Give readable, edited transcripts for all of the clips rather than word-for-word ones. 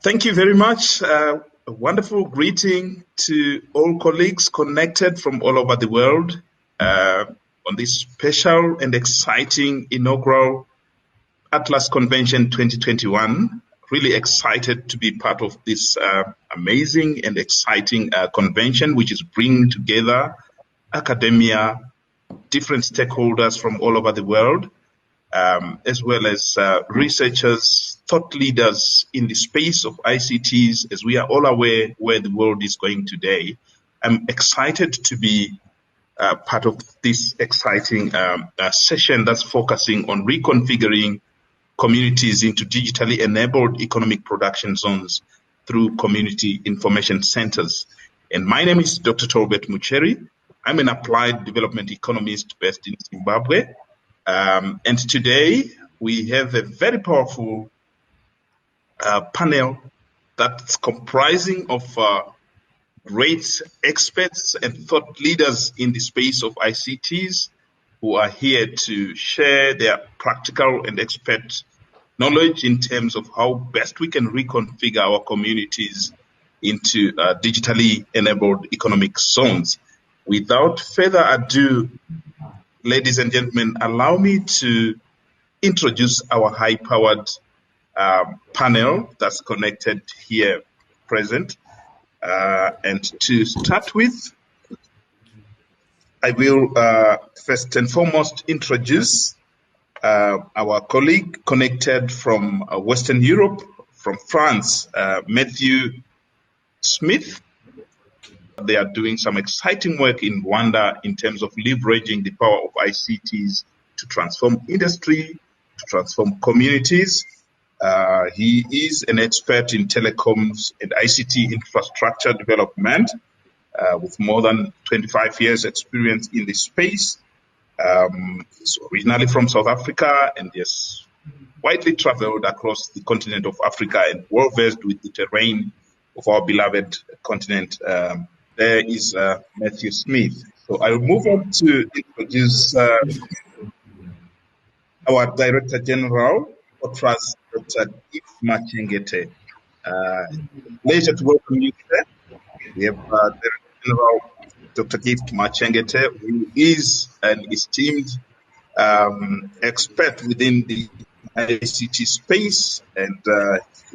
Thank you very much. A wonderful greeting to all colleagues connected from all over the world on this special and exciting inaugural Atlas Convention 2021. Really excited to be part of this amazing and exciting convention, which is bringing together academia, different stakeholders from all over the world, as well as researchers, thought leaders in the space of ICTs, as we are all aware where the world is going today. I'm excited to be part of this exciting session that's focusing on reconfiguring communities into digitally enabled economic production zones through community information centers. And my name is Dr. TOLBERT MUCHERI. I'm an applied development economist based in Zimbabwe. And today we have a very powerful panel that's comprising of great experts and thought leaders in the space of ICTs who are here to share their practical and expert knowledge in terms of how best we can reconfigure our communities into digitally enabled economic zones. Without further ado, ladies and gentlemen, allow me to introduce our high-powered panel that's connected here present. And to start with, I will first and foremost introduce our colleague connected from Western Europe, from France, Mathew Smith. They are doing some exciting work in Rwanda in terms of leveraging the power of ICTs to transform industry, to transform communities. He is an expert in telecoms and ICT infrastructure development with more than 25 years experience in this space. He's originally from South Africa and has widely traveled across the continent of Africa and well-versed with the terrain of our beloved continent. There is Mathew Smith. So I will move on to introduce our Director General, POTRAZ, Dr. Machengete. Pleasure to welcome you today. We have Director General Dr. Machengete, who is an esteemed expert within the ICT space and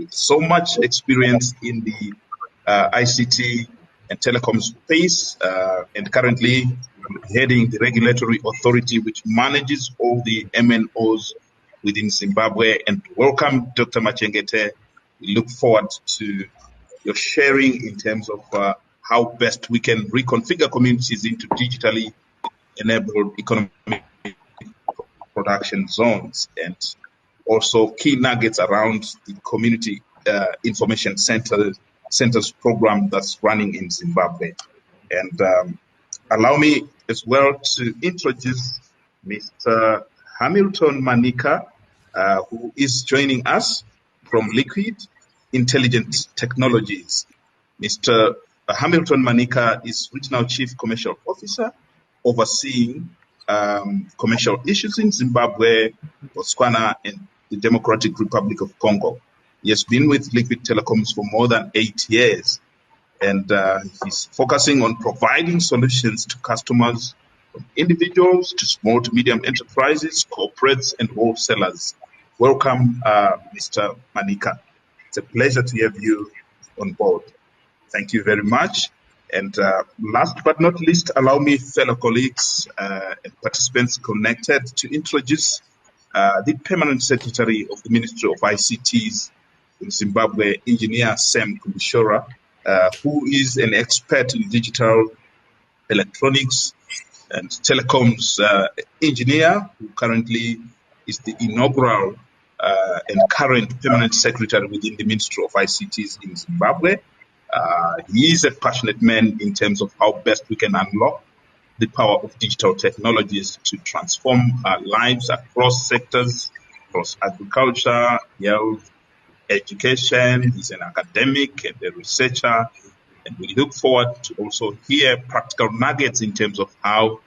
so much experience in the ICT and telecom space, and currently heading the regulatory authority which manages all the MNOs within Zimbabwe. And welcome, Dr. Machengete. We look forward to your sharing in terms of how best we can reconfigure communities into digitally enabled economic production zones, and also key nuggets around the community information centers program that's running in Zimbabwe. And allow me as well to introduce Mr. Hamilton Manika, who is joining us from Liquid Intelligent Technologies. Mr. Hamilton Manika is Regional Chief Commercial Officer overseeing commercial issues in Zimbabwe, Botswana, and the Democratic Republic of Congo. He has been with Liquid Telecoms for more than 8 years, and he's focusing on providing solutions to customers, from individuals to small to medium enterprises, corporates, and wholesalers. Welcome, Mr. Manika. It's a pleasure to have you on board. Thank you very much. And last but not least, allow me, fellow colleagues and participants connected, to introduce the Permanent Secretary of the Ministry of ICTs in Zimbabwe, Engineer Sam Kundishora, who is an expert in digital electronics and telecoms engineer, who currently is the inaugural and current Permanent Secretary within the Ministry of ICTs in Zimbabwe. He is a passionate man in terms of how best we can unlock the power of digital technologies to transform our lives across sectors, across agriculture, health, education. He's an academic and a researcher, and we look forward to also hear practical nuggets in terms of how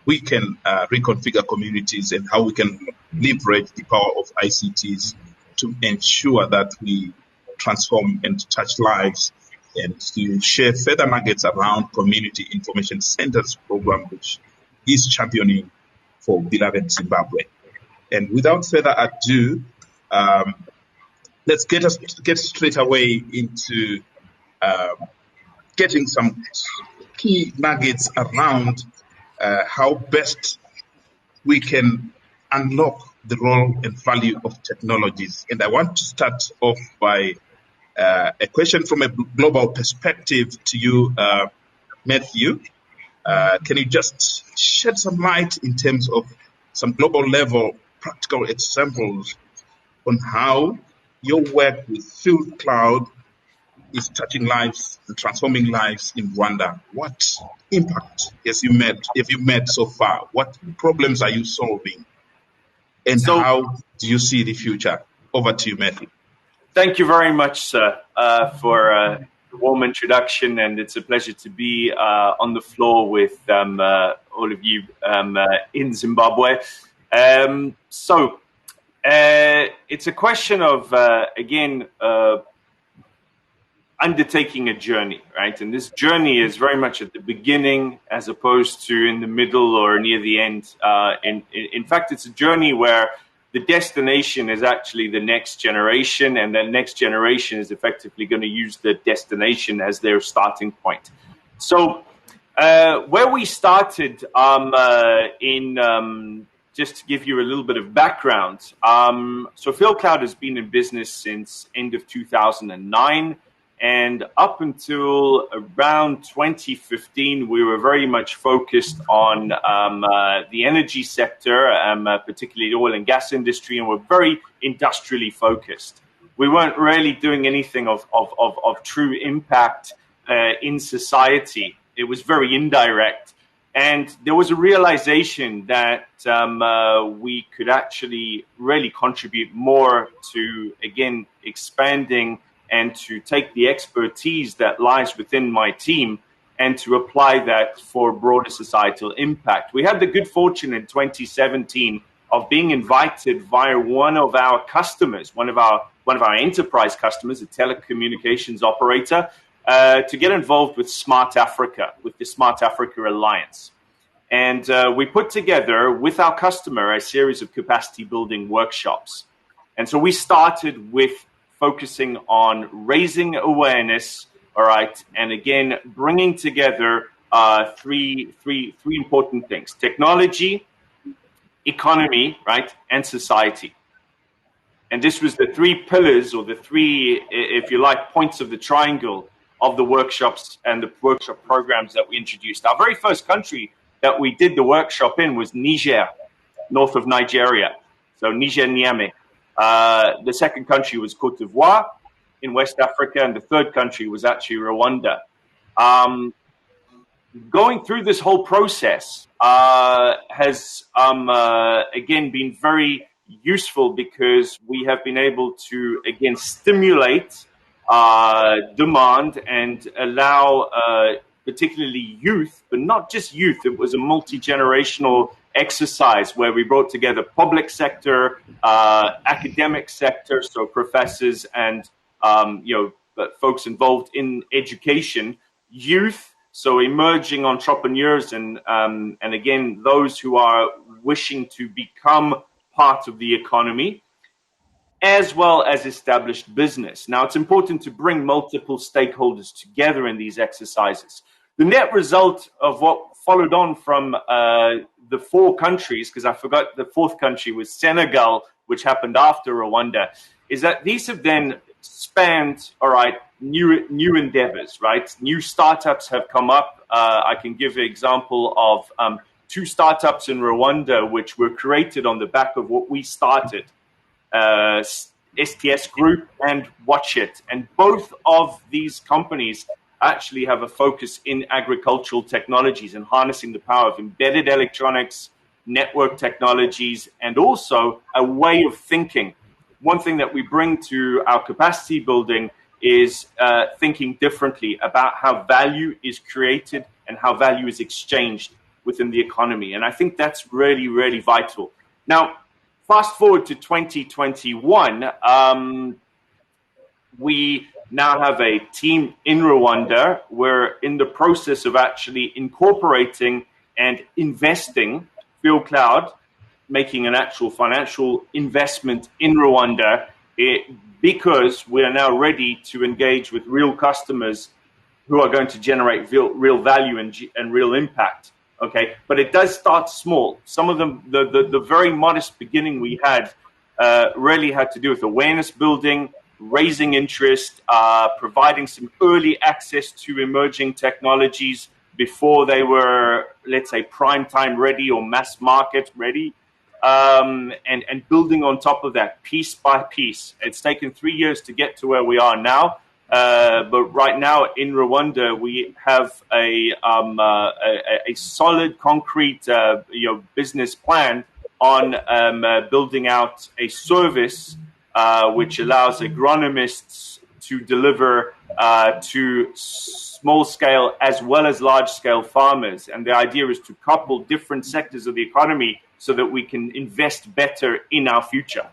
we can reconfigure communities and how we can leverage the power of ICTs to ensure that we transform and touch lives, and to share further nuggets around Community Information Centers program, which is championing for beloved Zimbabwe. And without further ado, let's get straight away into getting some key nuggets around how best we can unlock the role and value of technologies. And I want to start off by a question from a global perspective to you, Mathew. Can you just shed some light in terms of some global level practical examples on how your work with Field Cloud is touching lives and transforming lives in Rwanda? What impact have you made so far? What problems are you solving? And how do you see the future? Over to you, Mathew. Thank you very much, sir, for the warm introduction, and it's a pleasure to be on the floor with all of you in Zimbabwe. It's a question of, again, undertaking a journey, right? And this journey is very much at the beginning as opposed to in the middle or near the end. In fact, it's a journey where the destination is actually the next generation, and the next generation is effectively going to use the destination as their starting point. So where we started just to give you a little bit of background, so Field Cloud has been in business since end of 2009. And up until around 2015, we were very much focused on the energy sector, particularly the oil and gas industry, and we're very industrially focused. We weren't really doing anything of true impact in society. It was very indirect. And there was a realization that we could actually really contribute more to, again, expanding and to take the expertise that lies within my team and to apply that for broader societal impact. We had the good fortune in 2017 of being invited via one of our customers, one of our enterprise customers, a telecommunications operator, to get involved with Smart Africa, with the Smart Africa Alliance. And we put together with our customer a series of capacity building workshops. And so we started with focusing on raising awareness, all right, and again, bringing together three important things: technology, economy, right, and society. And this was the three pillars, or the three, if you like, points of the triangle of the workshops and the workshop programs that we introduced. Our very first country that we did the workshop in was Niger, north of Nigeria, so Niger, Niamey. The second country was Cote d'Ivoire in West Africa, and the third country was actually Rwanda. Going through this whole process has, again, been very useful because we have been able to, again, stimulate demand and allow particularly youth, but not just youth. It was a multi-generational exercise where we brought together public sector, academic sector, so professors and folks involved in education, youth, so emerging entrepreneurs, and again those who are wishing to become part of the economy, as well as established business. Now, it's important to bring multiple stakeholders together in these exercises. The net result of what followed on from the four countries, because I forgot the fourth country was Senegal, which happened after Rwanda, is that these have then spanned, all right, new endeavors, right? New startups have come up. I can give an example of two startups in Rwanda, which were created on the back of what we started, STS Group and Watch It. And both of these companies actually have a focus in agricultural technologies and harnessing the power of embedded electronics, network technologies, and also a way of thinking. One thing that we bring to our capacity building is thinking differently about how value is created and how value is exchanged within the economy. And I think that's really, really vital. Now, fast forward to 2021, we now have a team in Rwanda. We're in the process of actually incorporating and investing FieldCloud, making an actual financial investment in Rwanda, because we are now ready to engage with real customers who are going to generate real value and real impact. Okay, but it does start small. Some of them, the very modest beginning we had, really had to do with awareness building, raising interest, providing some early access to emerging technologies before they were, let's say, prime time ready or mass market ready, and building on top of that piece by piece. It's taken 3 years to get to where we are now. But right now in Rwanda, we have a solid, concrete, business plan on building out a service which allows agronomists to deliver to small-scale as well as large-scale farmers. And the idea is to couple different sectors of the economy so that we can invest better in our future.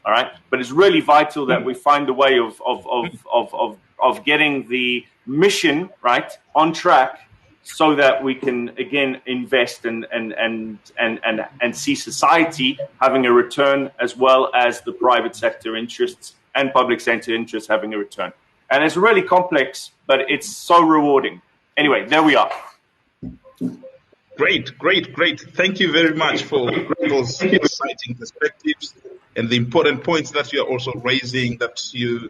All right, but it's really vital that we find a way of getting the mission right on track, so that we can again invest and see society having a return, as well as the private sector interests and public sector interests having a return. And it's really complex, but it's so rewarding. Anyway, there we are. Great. Thank you very much for those exciting perspectives and the important points that you are also raising, that you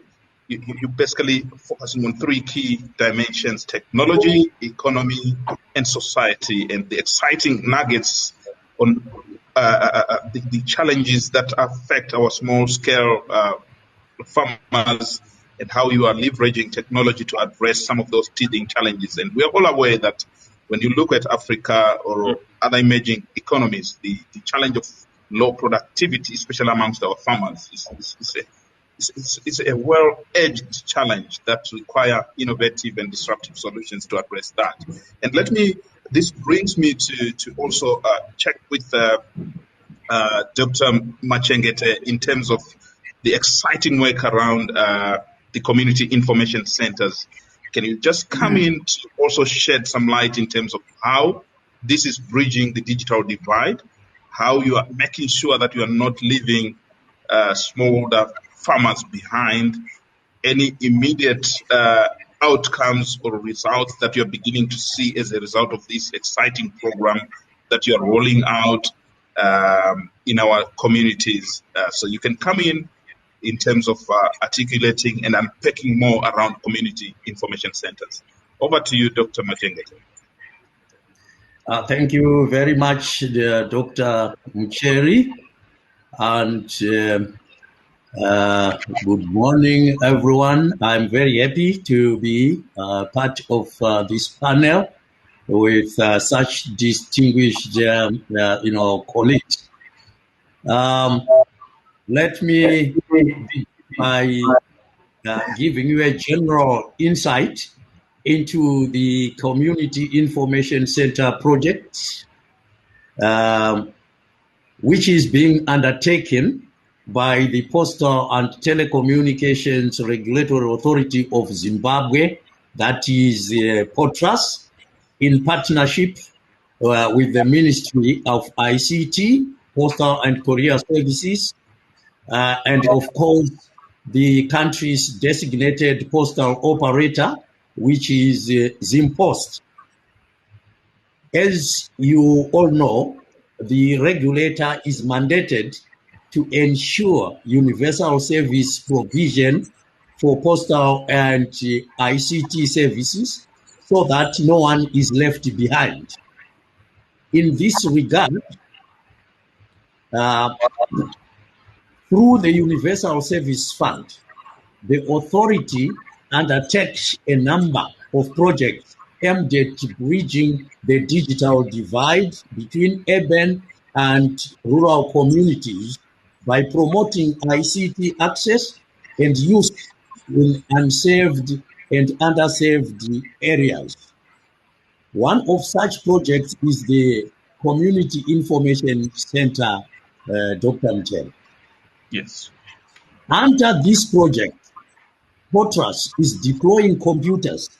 basically focusing on 3 key dimensions: technology, economy, and society, and the exciting nuggets on the challenges that affect our small-scale farmers, and how you are leveraging technology to address some of those teething challenges. And we are all aware that when you look at Africa or other emerging economies, the challenge of low productivity, especially amongst our farmers, is a well-edged challenge that require innovative and disruptive solutions to address that. And this brings me to also check with Dr. Machengete in terms of the exciting work around the community information centers. Can you just come in to also shed some light in terms of how this is bridging the digital divide, how you are making sure that you are not leaving smallholder farmers behind, any immediate outcomes or results that you're beginning to see as a result of this exciting program that you're rolling out in our communities? So you can come in terms of articulating and unpacking more around community information centers. Over to you, Dr. Machengete. Thank you very much, Dr. MUCHERI, and good morning, everyone. I'm very happy to be part of this panel with such distinguished, colleagues. Let me begin by giving you a general insight into the Community Information Center project, which is being undertaken by the Postal and Telecommunications Regulatory Authority of Zimbabwe, that is POTRAZ, in partnership with the Ministry of ICT, Postal and Courier Services, and of course the country's designated postal operator, which is Zimpost. As you all know, the regulator is mandated to ensure universal service provision for postal and ICT services, so that no one is left behind. In this regard, through the Universal Service Fund, the authority undertakes a number of projects aimed at bridging the digital divide between urban and rural communities by promoting ICT access and use in unserved and underserved areas. One of such projects is the Community Information Center, Dr. Mchel. Yes. Under this project, POTRAZ is deploying computers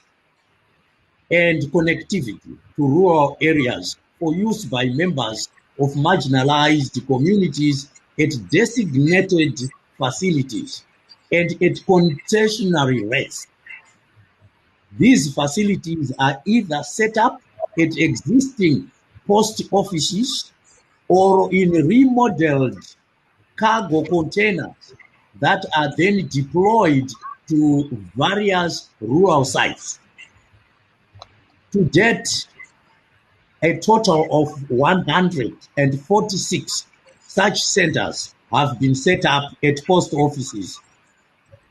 and connectivity to rural areas for use by members of marginalized communities at designated facilities and at concessionary rates. These facilities are either set up at existing post offices or in remodeled cargo containers that are then deployed to various rural sites. To date, a total of 146 such centers have been set up at post offices,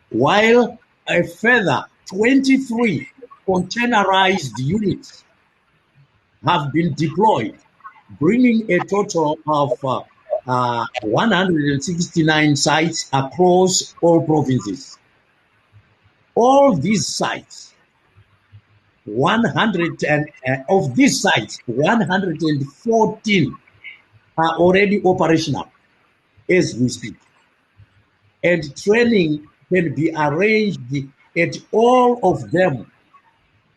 while a further 23 containerized units have been deployed, bringing a total of 169 sites across all provinces. All these sites, 114 are already operational as we speak, and training can be arranged at all of them,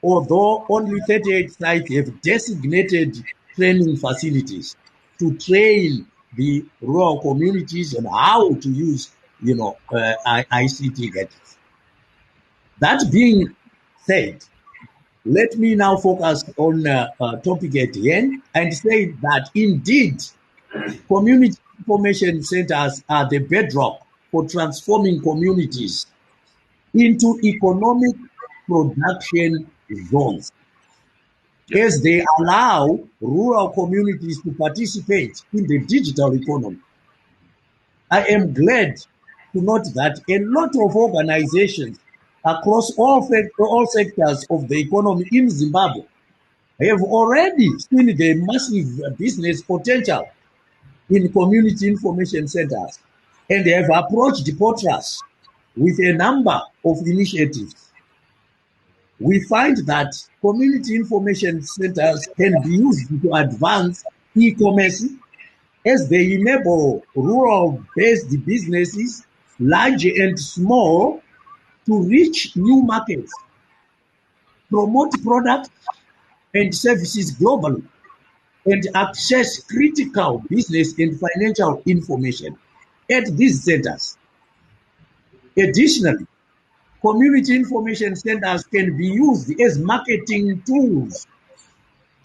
although only 38 sites have designated training facilities to train the rural communities on how to use, ICT gadgets. That being said, let me now focus on topic at hand and say that indeed, community information centers are the bedrock for transforming communities into economic production zones, as they allow rural communities to participate in the digital economy. I am glad to note that a lot of organizations across all sectors of the economy in Zimbabwe have already seen the massive business potential in community information centers, and they have approached the POTRAZ with a number of initiatives. We find that community information centers can be used to advance e-commerce, as they enable rural-based businesses, large and small, to reach new markets, promote products and services globally, and access critical business and financial information at these centers. Additionally, community information centers can be used as marketing tools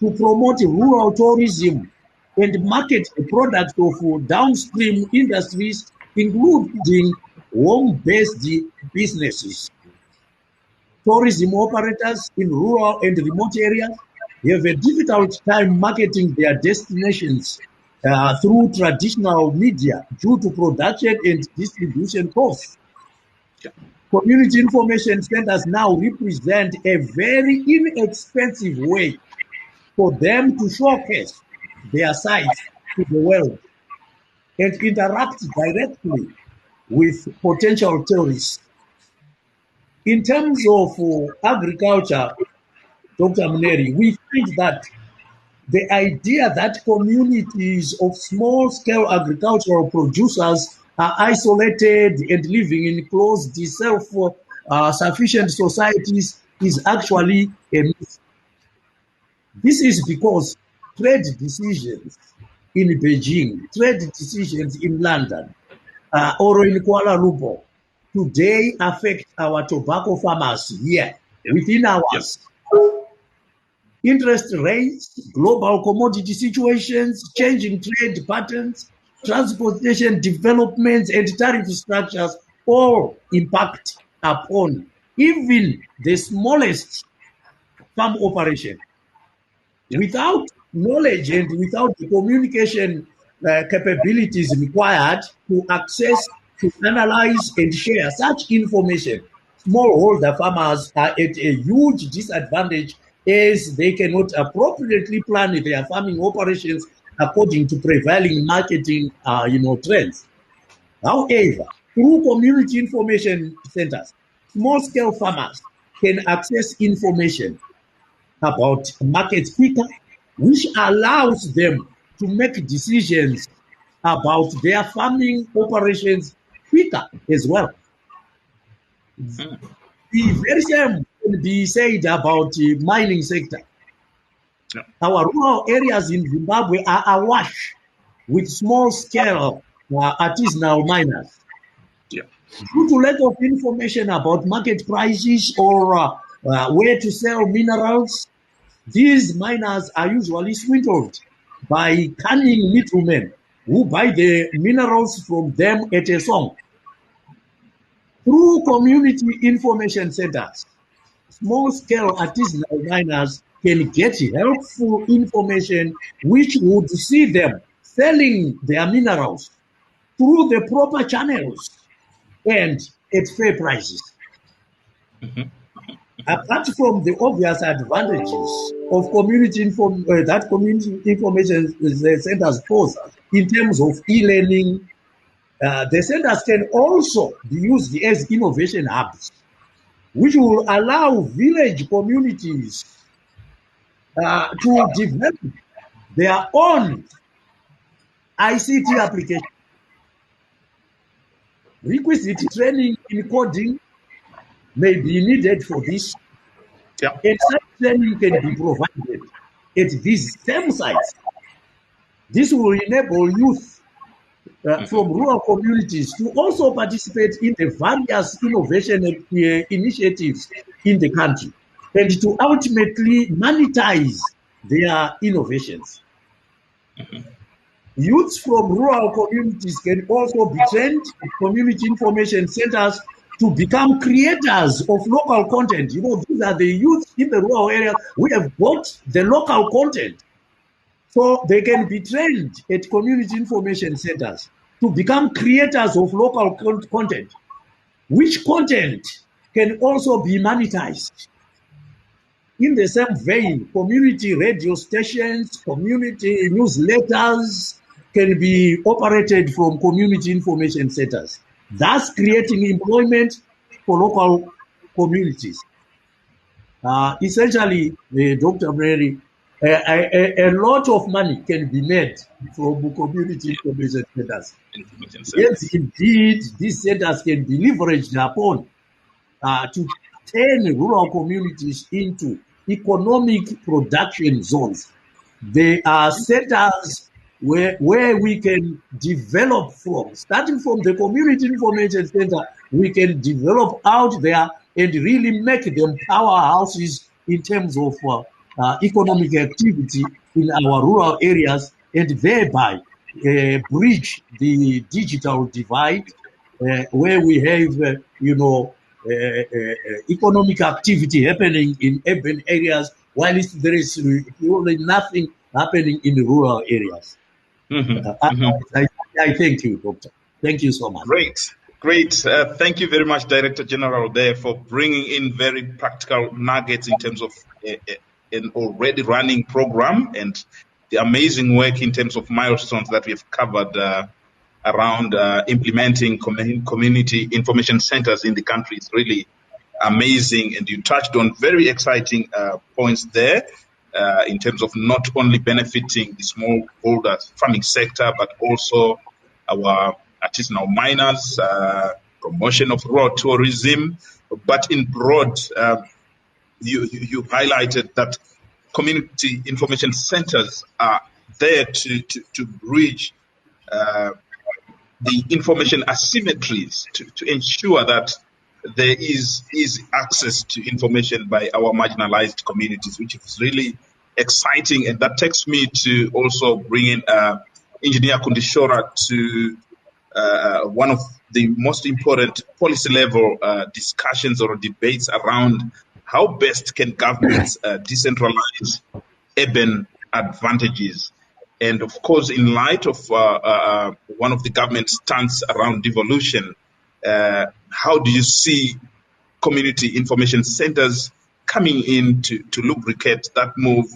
to promote rural tourism and market the products of downstream industries, including home-based businesses. Tourism operators in rural and remote areas have a difficult time marketing their destinations through traditional media due to production and distribution costs. Community information centers now represent a very inexpensive way for them to showcase their sites to the world and interact directly with potential tourists. In terms of agriculture, Dr. Muneri, we find that the idea that communities of small-scale agricultural producers are isolated and living in closed, self-sufficient societies is actually a myth. This is because trade decisions in Beijing, trade decisions in London, or in Kuala Lumpur today affect our tobacco farmers here within hours. Yes. Interest rates, global commodity situations, changing trade patterns, transportation developments, and tariff structures all impact upon even the smallest farm operation. Without knowledge and without the communication capabilities required to access, to analyze and share such information, smallholder farmers are at a huge disadvantage, as they cannot appropriately plan their farming operations according to prevailing marketing trends. However, through community information centers, small-scale farmers can access information about market quicker, which allows them to make decisions about their farming operations quicker as well. The very same can be said about the mining sector. Yeah. Our rural areas in Zimbabwe are awash with small-scale artisanal miners. Yeah. Due to lack of information about market prices or where to sell minerals, these miners are usually swindled by cunning middlemen who buy the minerals from them at a song. Through community information centers, small-scale artisanal miners can get helpful information which would see them selling their minerals through the proper channels and at fair prices. Apart from the obvious advantages of that community information centers pose in terms of e-learning, the centers can also be used as innovation hubs, which will allow village communities to develop their own ICT application. Requisite training in coding may be needed for this, Yeah. and such training can be provided at these same sites. This will enable youth from rural communities to also participate in the various innovation initiatives in the country and to ultimately monetize their innovations. Youths from rural communities can also be trained in community information centers to become creators of local content. These are the youths in the rural area who have got the local content. So they can be trained at community information centers to become creators of local content, which content can also be monetized. In the same vein, community radio stations, community newsletters can be operated from community information centers, thus creating employment for local communities. Essentially, Dr. Mary, a lot of money can be made from community information centers. Yes, indeed, these centers can be leveraged upon to turn rural communities into economic production zones. They are centers where we can develop from. Starting from the community information center, we can develop out there and really make them powerhouses in terms of economic activity in our rural areas, and thereby bridge the digital divide where we have, economic activity happening in urban areas, while there is really nothing happening in the rural areas. I thank you, Doctor. Thank you so much. Great. Thank you very much, Director General, there for bringing in very practical nuggets in terms of an already running program and the amazing work in terms of milestones that we've covered around implementing community information centers in the country. It's really amazing, and you touched on very exciting points there in terms of not only benefiting the smallholder farming sector, but also our artisanal miners, promotion of rural tourism. But in broad, you highlighted that community information centers are there to bridge the information asymmetries to ensure that there is easy access to information by our marginalized communities, which is really exciting. And that takes me to also bring in Engineer Kundishora to one of the most important policy level discussions or debates around how best can governments decentralize urban advantages. And of course, in light of one of the government's stance around devolution, how do you see community information centers coming in to lubricate that move?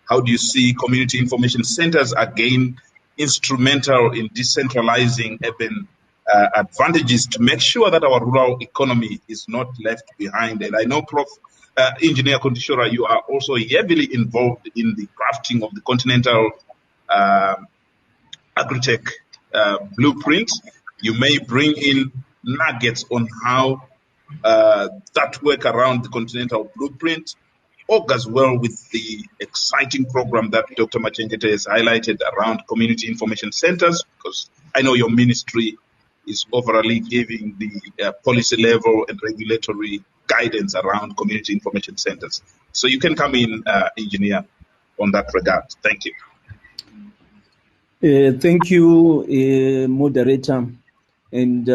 How do you see community information centers again instrumental in decentralizing urban advantages to make sure that our rural economy is not left behind? And I know, Engineer Kundishora, you are also heavily involved in the crafting of the continental agritech blueprint. You may bring in nuggets on how that work around the continental blueprint augurs well with the exciting program that Dr. Machengete has highlighted around community information centers, because I know your ministry is overall giving the policy level and regulatory guidance around community information centers. So you can come in, engineer, on that regard. Thank you. Thank you, moderator, and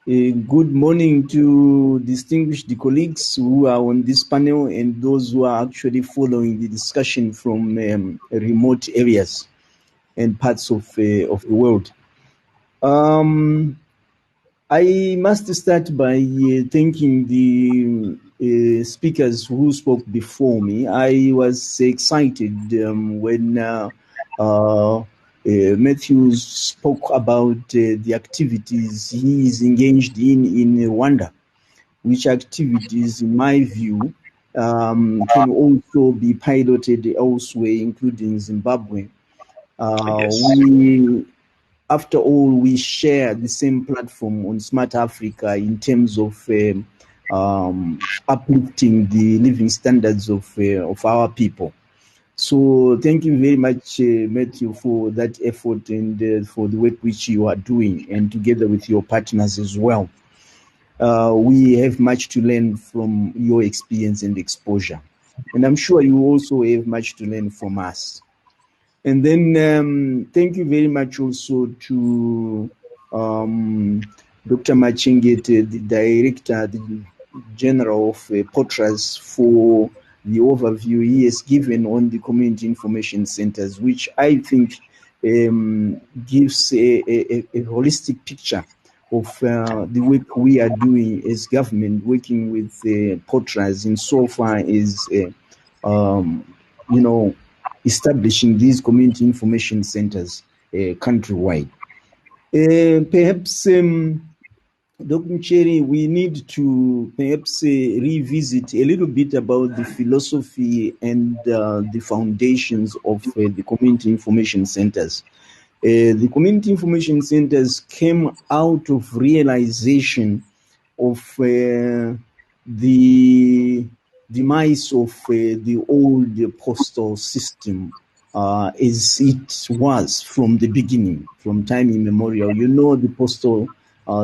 good morning to distinguished colleagues who are on this panel and those who are actually following the discussion from remote areas and parts of the world. I must start by thanking the speakers who spoke before me. I was excited when Mathew spoke about the activities he is engaged in Rwanda, which activities, in my view, can also be piloted elsewhere, including Zimbabwe. Yes. After all, we share the same platform on Smart Africa in terms of uplifting the living standards of our people. So thank you very much, Mathew, for that effort and for the work which you are doing, and together with your partners as well. We have much to learn from your experience and exposure. And I'm sure you also have much to learn from us. And then thank you very much also to Dr. Machengete, the Director General of POTRAZ, for the overview he has given on the community information centers, which I think gives a holistic picture of the work we are doing as government, working with POTRAZ insofar as, establishing these community information centers countrywide. Perhaps, Dr. MUCHERI, we need to perhaps revisit a little bit about the philosophy and the foundations of the community information centers. The community information centers came out of realization of the demise of the old postal system as it was from the beginning, from time immemorial. You know, the postal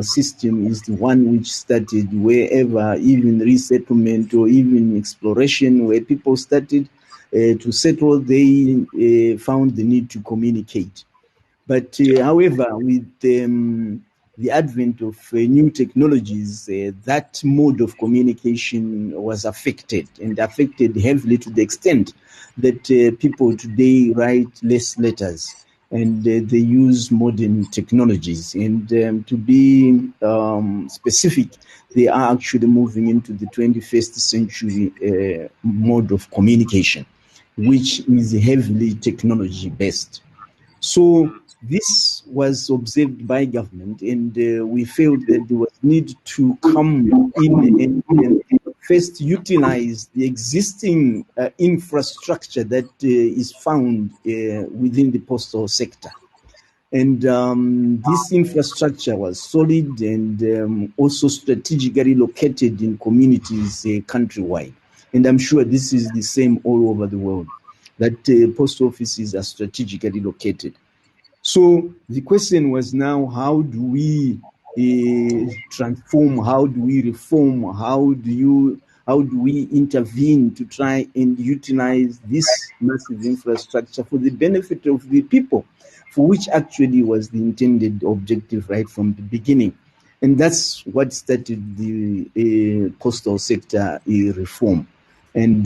system is the one which started wherever, even resettlement or even exploration, where people started to settle, they found the need to communicate. But however, with the advent of new technologies, that mode of communication was affected, and affected heavily to the extent that people today write less letters, and they use modern technologies. And to be specific, they are actually moving into the 21st century mode of communication, which is heavily technology-based. So this was observed by government, and we felt that there was need to come in and first utilize the existing infrastructure that is found within the postal sector. And this infrastructure was solid and also strategically located in communities countrywide. And I'm sure this is the same all over the world, that post offices are strategically located. So the question was now, how do we transform? How do we reform? How do we intervene to try and utilize this massive infrastructure for the benefit of the people, for which actually was the intended objective right from the beginning? And that's what started the postal sector reform. And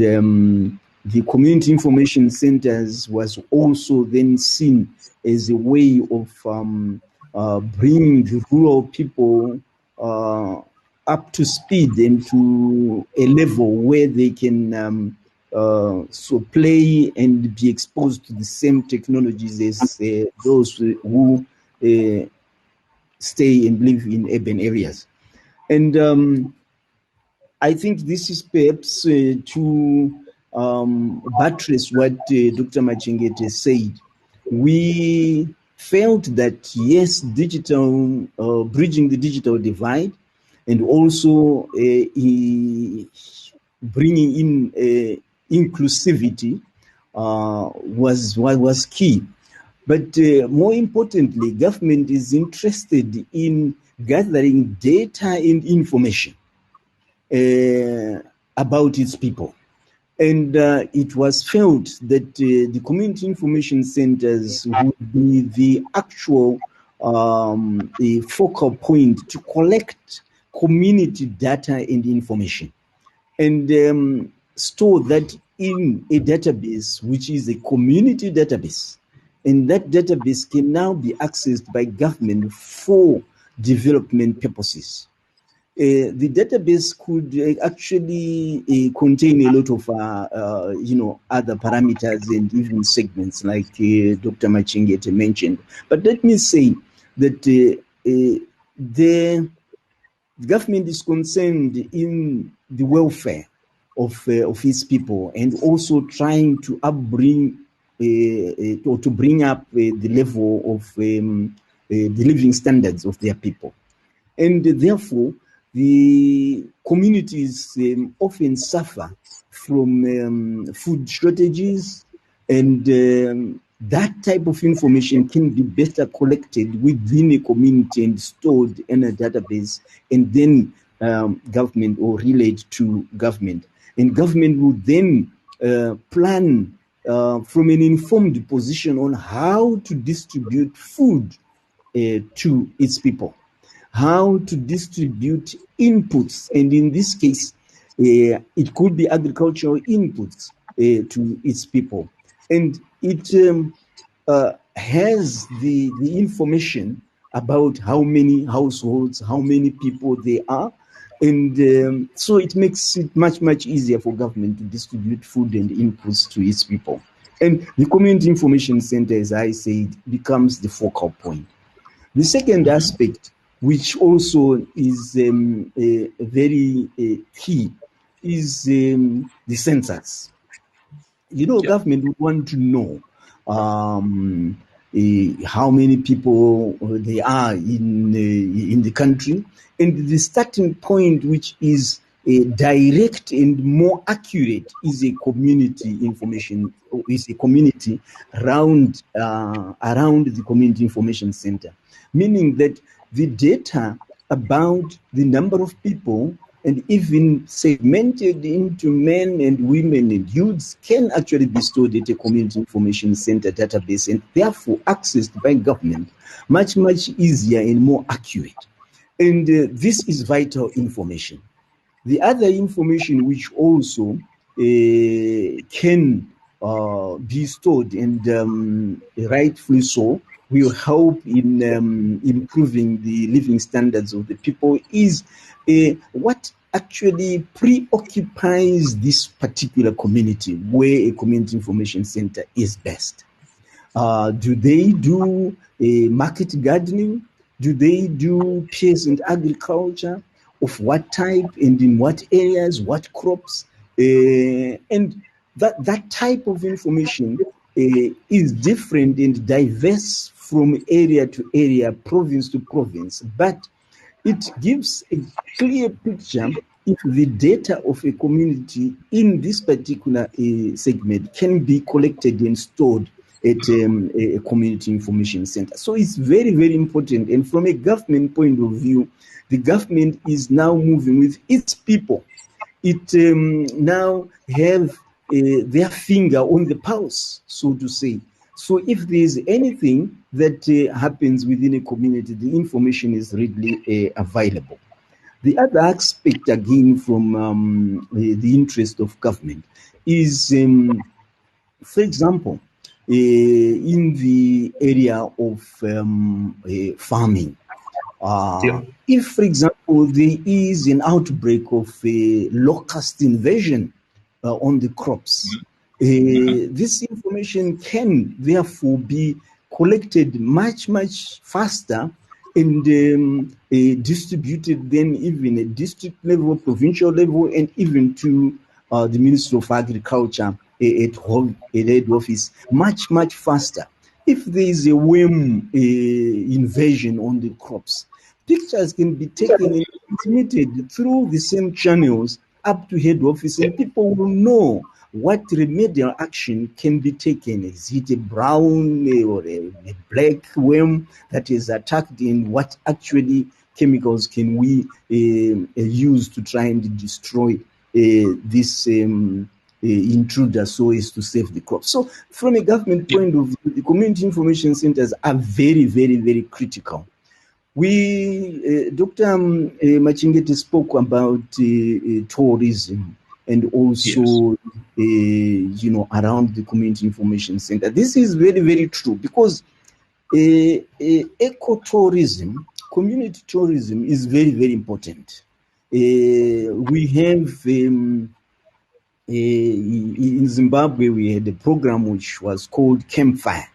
the community information centers was also then seen as a way of bringing the rural people up to speed and to a level where they can so play and be exposed to the same technologies as those who stay and live in urban areas. And I think this is perhaps to buttress what Dr. Machengete said. We felt that, yes, digital, bridging the digital divide, and also bringing in inclusivity was key. But more importantly, government is interested in gathering data and information about its people. And it was felt that the community information centers would be the actual focal point to collect community data and information, and store that in a database, which is a community database. And that database can now be accessed by government for development purposes. The database could actually contain a lot of, other parameters and even segments, like Dr. Machengete mentioned. But let me say that the government is concerned in the welfare of its people, and also trying to upbring or to bring up the level of the living standards of their people. And therefore, the communities often suffer from food shortages, and that type of information can be better collected within a community and stored in a database, and then government or relayed to government. And government would then plan from an informed position on how to distribute food to its people, how to distribute inputs, and in this case, it could be agricultural inputs to its people. And it has the information about how many households, how many people there are, and so it makes it much, much easier for government to distribute food and inputs to its people. And the community information center, as I said, becomes the focal point. The second aspect, which also is very key, is the census. Government would want to know how many people there are in the country, and the starting point, which is direct and more accurate, is a community information, is a community around the community information center, meaning that the data about the number of people, and even segmented into men and women and youths, can actually be stored at a community information center database, and therefore accessed by government much, much easier and more accurate. And this is vital information. The other information which also can be stored, and rightfully so, will help in improving the living standards of the people, is what actually preoccupies this particular community where a community information center is best. Do they do market gardening? Do they do peasant agriculture? Of what type and in what areas, what crops? And that type of information is different and diverse from area to area, province to province, but it gives a clear picture if the data of a community in this particular segment can be collected and stored at a community information center. So it's very, very important. And from a government point of view, the government is now moving with its people. It now have their finger on the pulse, so to say. So if there is anything that happens within a community, the information is readily available. The other aspect, again, from the interest of government is, for example, in the area of farming. If, for example, there is an outbreak of locust invasion on the crops, this information can therefore be collected much, much faster and distributed then even at district level, provincial level, and even to the Ministry of Agriculture at head office much, much faster. If there is a worm invasion on the crops, Pictures can be taken and transmitted through the same channels up to head office, and people will know what remedial action can be taken. Is it a brown or a black worm that is attacked, and what actually chemicals can we use to try and destroy this intruder so as to save the crop. So from a government point of view, the community information centers are very, very, very critical. We, Dr. Machengete spoke about tourism and also, around the community information center. This is very, very true, because ecotourism, community tourism is very, very important. We have in Zimbabwe, we had a program which was called Campfire.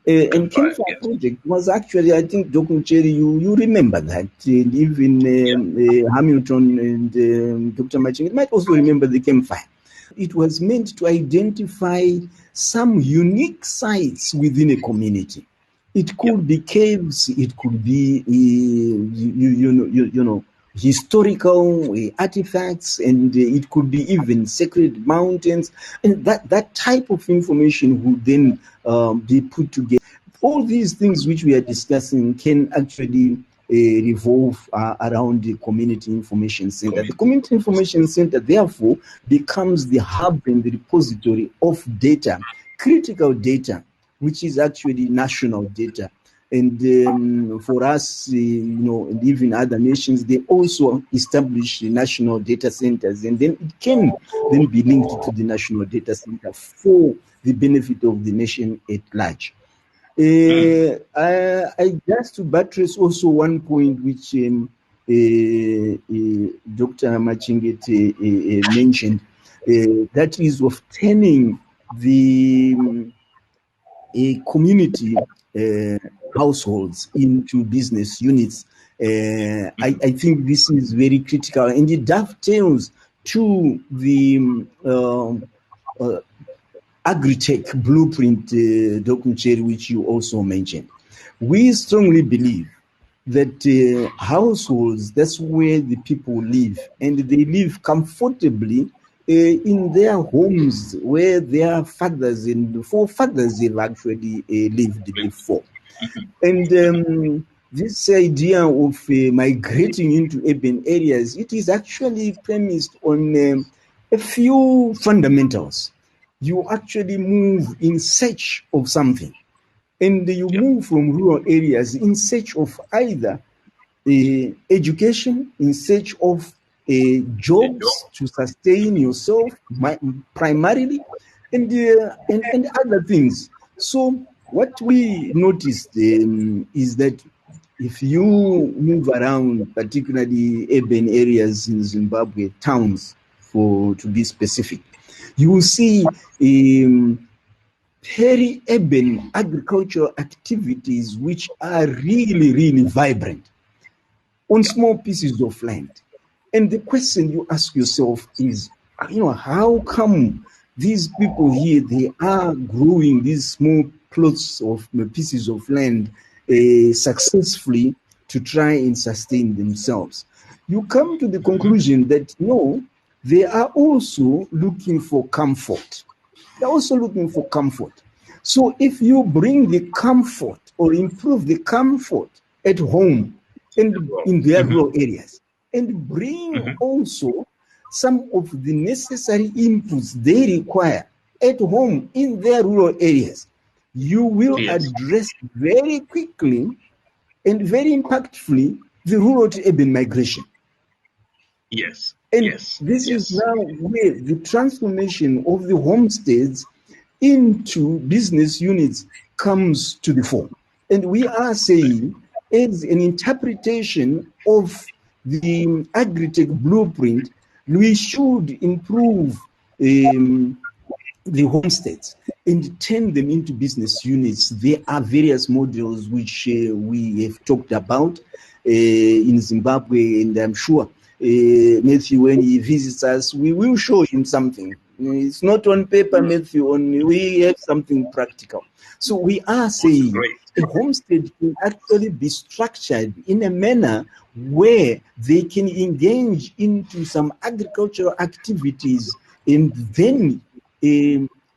And Campfire project was actually, I think, Dr. MUCHERI, you remember that. Even Hamilton and Dr. Machengete might also remember the Campfire. It was meant to identify some unique sites within a community. It could be caves, it could be, historical artifacts, and it could be even sacred mountains, and that type of information would then be put together. All these things which we are discussing can actually revolve around the community information center. The community information center therefore becomes the hub and the repository of data, critical data, which is actually national data. And for us, and even other nations, they also establish national data centers, and then it can then be linked to the national data center for the benefit of the nation at large. I just to buttress also one point which Dr. Machengete mentioned, that is of turning the community households into business units. I think this is very critical, and it dovetails to the agri-tech blueprint, Dr. MUCHERI, which you also mentioned. We strongly believe that households, that's where the people live, and they live comfortably in their homes where their fathers and forefathers have actually lived before. And this idea of migrating into urban areas, it is actually premised on a few fundamentals. You actually move in search of something, and you move from rural areas in search of either education, in search of jobs to sustain yourself primarily, and other things. So what we noticed is that if you move around, particularly urban areas in Zimbabwe, towns to be specific, you will see peri-urban agricultural activities which are really, really vibrant on small pieces of land. And the question you ask yourself is, how come these people here, they are growing these small plots of pieces of land successfully to try and sustain themselves? You come to the conclusion that no, they are also looking for comfort. They're also looking for comfort. So if you bring the comfort or improve the comfort at home and in their rural areas, and bring also some of the necessary inputs they require at home in their rural areas, you will address very quickly and very impactfully the rural to urban migration. Yes. And this is now where the transformation of the homesteads into business units comes to the fore. And we are saying, as an interpretation of the agri-tech blueprint, we should improve the homesteads and turn them into business units. There are various models which we have talked about in Zimbabwe, and I'm sure Mathew, when he visits us, we will show him something It's not on paper, Mathew. We have something practical. So we are saying a homestead can actually be structured in a manner where they can engage into some agricultural activities and then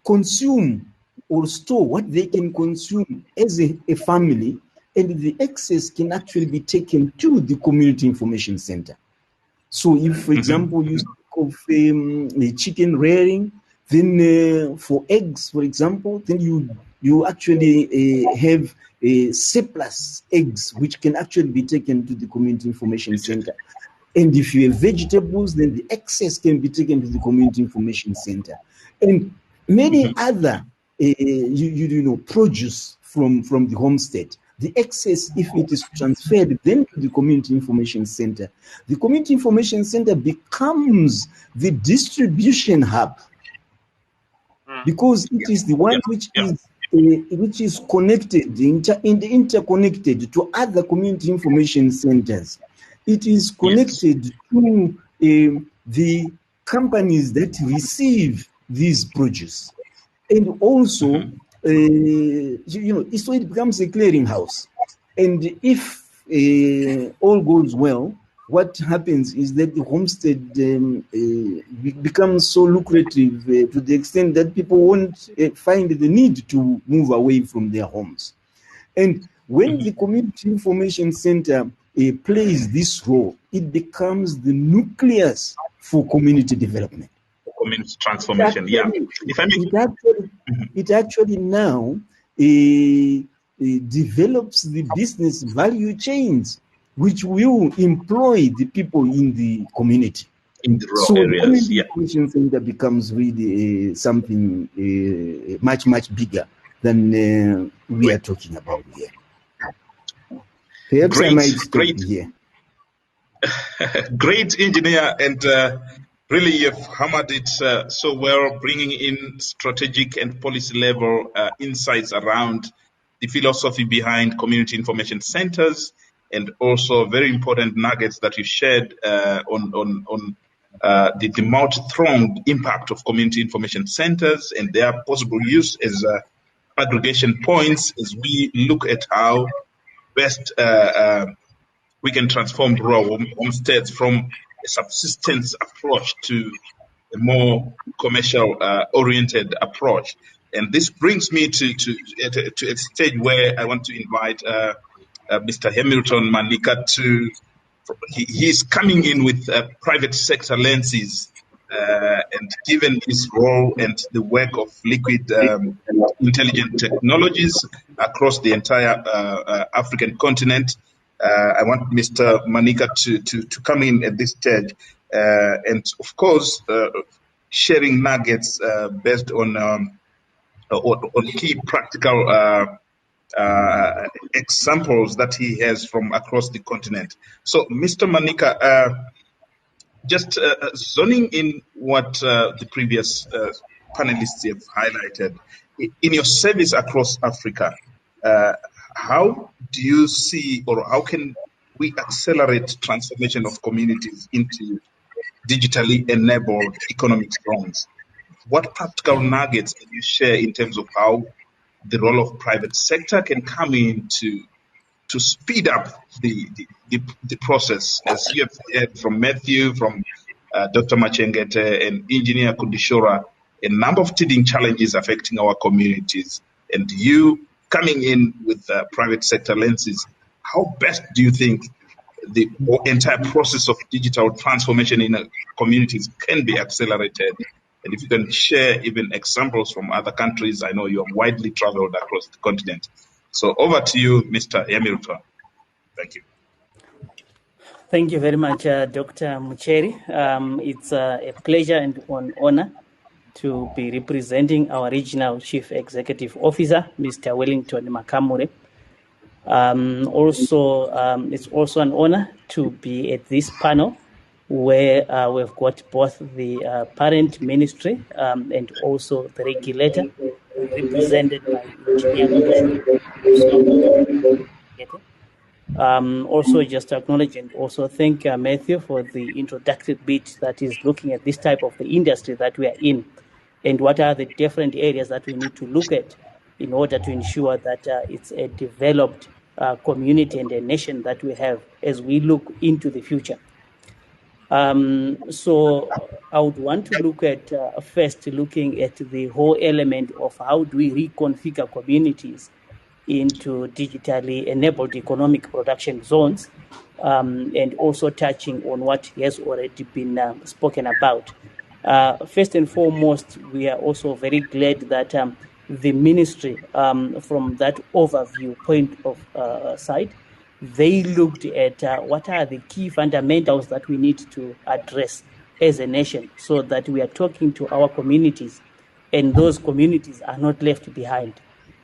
consume or store what they can consume as a family, and the excess can actually be taken to the community information center. So if, for example, you speak of chicken rearing, then for eggs, for example, then you actually have surplus eggs which can actually be taken to the community information center. And if you have vegetables, then the excess can be taken to the community information center. And many other produce from the homestead. The excess, if it is transferred then to the community information center, the community information center becomes the distribution hub, because it is the one which is connected, interconnected to other community information centers. It is connected to the companies that receive these produce, and also so it becomes a clearinghouse. And if all goes well, what happens is that the homestead becomes so lucrative to the extent that people won't find the need to move away from their homes. And when the community information center plays this role, it becomes the nucleus for community development. Community transformation, it actually now develops the business value chains which will employ the people in the community. In the rural areas, the information center becomes really something much, much bigger than we are talking about here. Perhaps I might stop here. Great, engineer, and really you've hammered it so well, bringing in strategic and policy level insights around the philosophy behind community information centers, and also very important nuggets that you shared on the multi-pronged impact of community information centers and their possible use as aggregation points as we look at how best we can transform rural homesteads from a subsistence approach to a more commercial oriented approach. And this brings me to a stage where I want to invite Mr. Hamilton Manika to, he's coming in with private sector lenses, and given his role and the work of liquid intelligent technologies across the entire African continent, I want Mr. Manika to come in at this stage, and of course sharing nuggets based on key practical examples that he has from across the continent. So, Mr. Manika, just zoning in what the previous panelists have highlighted, in your service across Africa, how do you see, or how can we accelerate transformation of communities into digitally enabled economic zones? What practical nuggets can you share in terms of how the role of private sector can come in to speed up the process, as you have heard from Mathew, from Dr. Machengete and Engineer Kundishora, a number of teething challenges affecting our communities, and you coming in with private sector lenses, how best do you think the entire process of digital transformation in communities can be accelerated? And if you can share even examples from other countries, I know you have widely traveled across the continent. So over to you, Mr. Hamilton. Thank you. Thank you very much, Dr. Mucheri. It's a pleasure and an honor to be representing our Regional Chief Executive Officer, Mr. Wellington Makamure. It's also an honor to be at this panel where we've got both the parent ministry and also the regulator represented by Engineer also just to acknowledge and also thank Mathew for the introductory bit that is looking at this type of the industry that we are in. and what are the different areas that we need to look at in order to ensure that it's a developed community and a nation that we have as we look into the future. So I would want to look at first looking at the whole element of how do we reconfigure communities into digitally enabled economic production zones, and also touching on what has already been spoken about. First and foremost, we are also very glad that the ministry, from that overview point of side, they looked at what are the key fundamentals that we need to address as a nation so that we are talking to our communities and those communities are not left behind.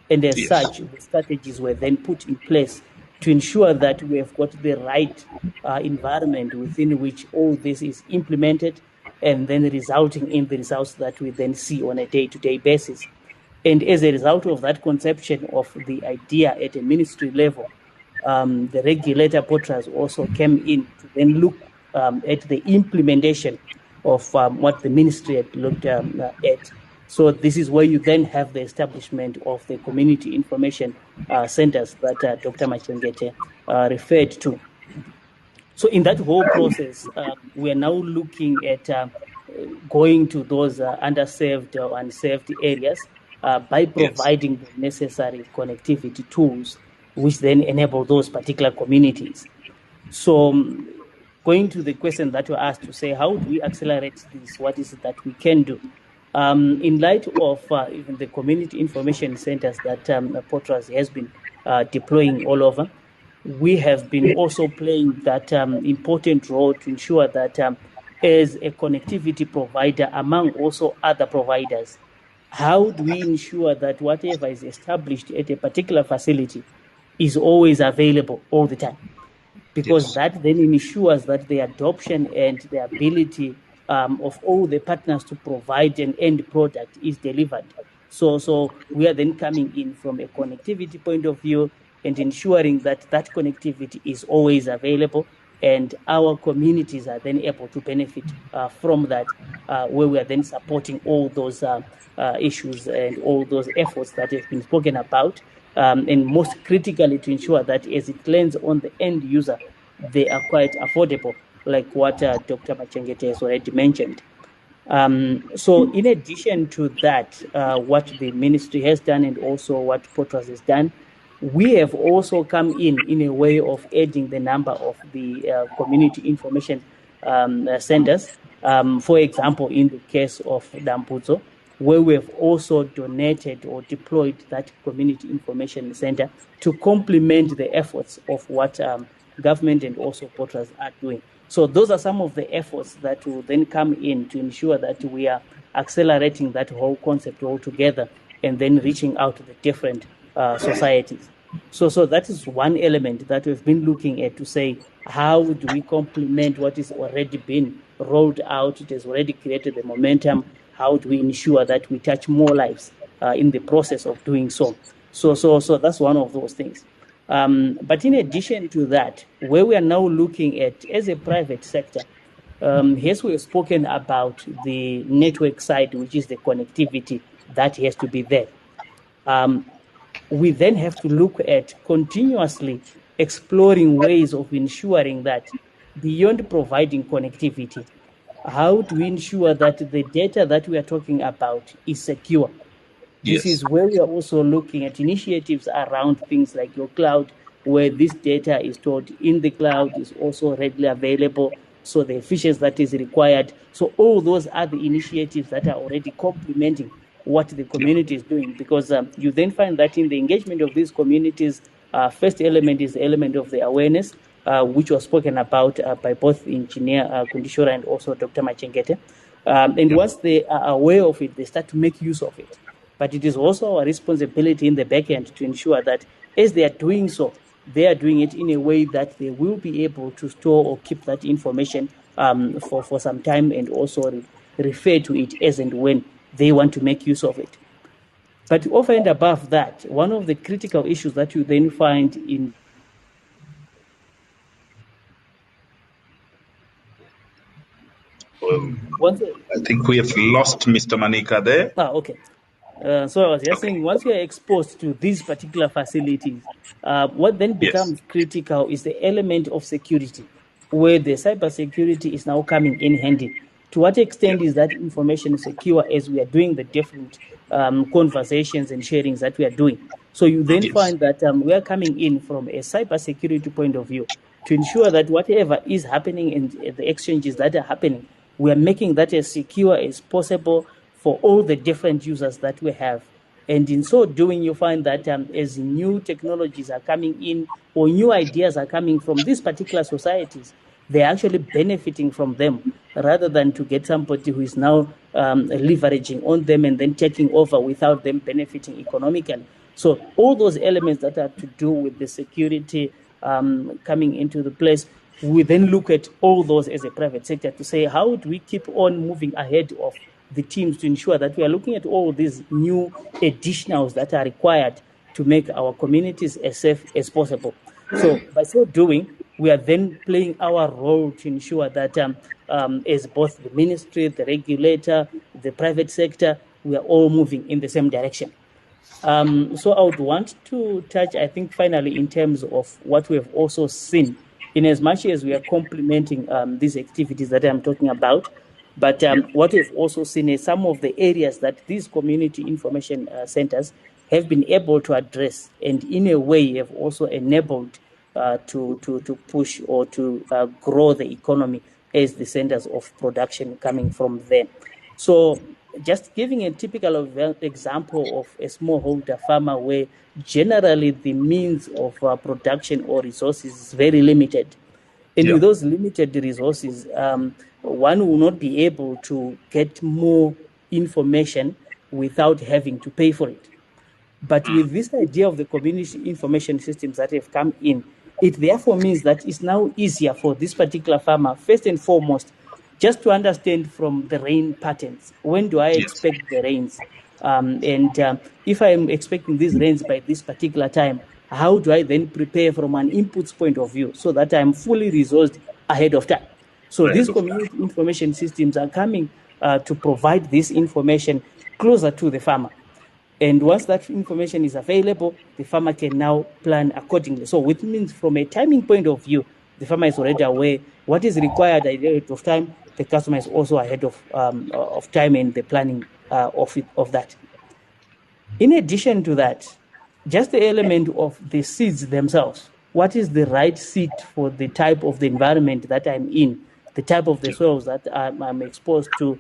And as such, the strategies were then put in place to ensure that we have got the right environment within which all this is implemented and then resulting in the results that we then see on a day-to-day basis. And as a result of that conception of the idea at a ministry level, the regulator POTRAZ also came in to then look at the implementation of what the ministry had looked at. So this is where you then have the establishment of the community information centers that Dr. Machengete referred to. So in that whole process, we are now looking at going to those underserved or unserved areas by providing the necessary connectivity tools, which then enable those particular communities. So going to the question that you asked to say, how do we accelerate this? What is it that we can do? In light of even the community information centers that POTRAZ has been deploying all over, we have been also playing that important role to ensure that as a connectivity provider among also other providers, how do we ensure that whatever is established at a particular facility is always available all the time? Because that then ensures that the adoption and the ability of all the partners to provide an end product is delivered. So we are then coming in from a connectivity point of view and ensuring that that connectivity is always available and our communities are then able to benefit from that, where we are then supporting all those issues and all those efforts that have been spoken about, and most critically to ensure that as it lands on the end user, they are quite affordable, like what Dr. Machengete has already mentioned. So in addition to that, what the ministry has done and also what POTRAZ has done, we have also come in a way of adding the number of the community information centers. For example, in the case of Dambudzo, where we have also donated or deployed that community information center to complement the efforts of what government and also POTRAZ are doing. So those are some of the efforts that will then come in to ensure that we are accelerating that whole concept altogether and then reaching out to the different societies. So that is one element that we've been looking at to say, how do we complement what is already been rolled out? It has already created the momentum. How do we ensure that we touch more lives in the process of doing so? So that's one of those things. But in addition to that, where we are now looking at as a private sector, yes, we have spoken about the network side, which is the connectivity that has to be there. We then have to look at continuously exploring ways of ensuring that beyond providing connectivity, how do we ensure that the data that we are talking about is secure? This is where we are also looking at initiatives around things like your cloud, where this data is stored in the cloud, is also readily available, so the efficiency that is required. So all those are the initiatives that are already complementing what the community is doing, because you then find that in the engagement of these communities, first element is the element of the awareness, which was spoken about by both Engineer Kundishora and also Dr. Machengete. And once they are aware of it, they start to make use of it. But it is also our responsibility in the back end to ensure that as they are doing so, they are doing it in a way that they will be able to store or keep that information for some time and also refer to it as and when they want to make use of it. But over and above that, one of the critical issues that you then find in I think we have lost Mr. Manika there. Okay. So I was just saying, once you are exposed to these particular facilities, what then becomes critical is the element of security, where the cybersecurity is now coming in handy. To what extent is that information secure as we are doing the different conversations and sharings that we are doing? So you then find that we are coming in from a cybersecurity point of view to ensure that whatever is happening in the exchanges that are happening, we are making that as secure as possible for all the different users that we have. And in so doing, you find that as new technologies are coming in or new ideas are coming from these particular societies, they're actually benefiting from them rather than to get somebody who is now leveraging on them and then taking over without them benefiting economically. So all those elements that are to do with the security coming into the place, we then look at all those as a private sector to say, how do we keep on moving ahead of the teams to ensure that we are looking at all these new additionals that are required to make our communities as safe as possible. So by so doing, we are then playing our role to ensure that as both the ministry, the regulator, the private sector, we are all moving in the same direction. So I would want to touch, I think, finally, in terms of what we have also seen, in as much as we are complementing these activities that I'm talking about. But what we've also seen is some of the areas that these community information centers have been able to address, and in a way have also enabled to push or to grow the economy as the centers of production coming from there. So just giving a typical example of a smallholder farmer where generally the means of production or resources is very limited. And with those limited resources, one will not be able to get more information without having to pay for it. But with this idea of the community information systems that have come in, it therefore means that it's now easier for this particular farmer, first and foremost, just to understand from the rain patterns. When do I expect the rains? If I'm expecting these rains by this particular time, how do I then prepare from an inputs point of view so that I'm fully resourced ahead of time? So these community information systems are coming to provide this information closer to the farmer. And once that information is available, the farmer can now plan accordingly. So which means from a timing point of view, the farmer is already aware what is required ahead of time. The customer is also ahead of time in the planning of that. In addition to that, just the element of the seeds themselves. What is the right seed for the type of the environment that I'm in, the type of the soils that I'm exposed to?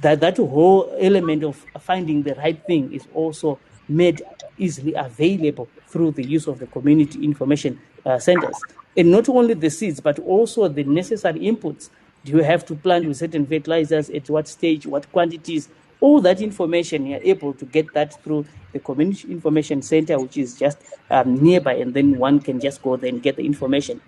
That whole element of finding the right thing is also made easily available through the use of the community information centers. And not only the seeds, but also the necessary inputs. Do you have to plant with certain fertilizers, at what stage, what quantities? All that information, you're able to get that through the community information center, which is just nearby, and then one can just go there and get the information.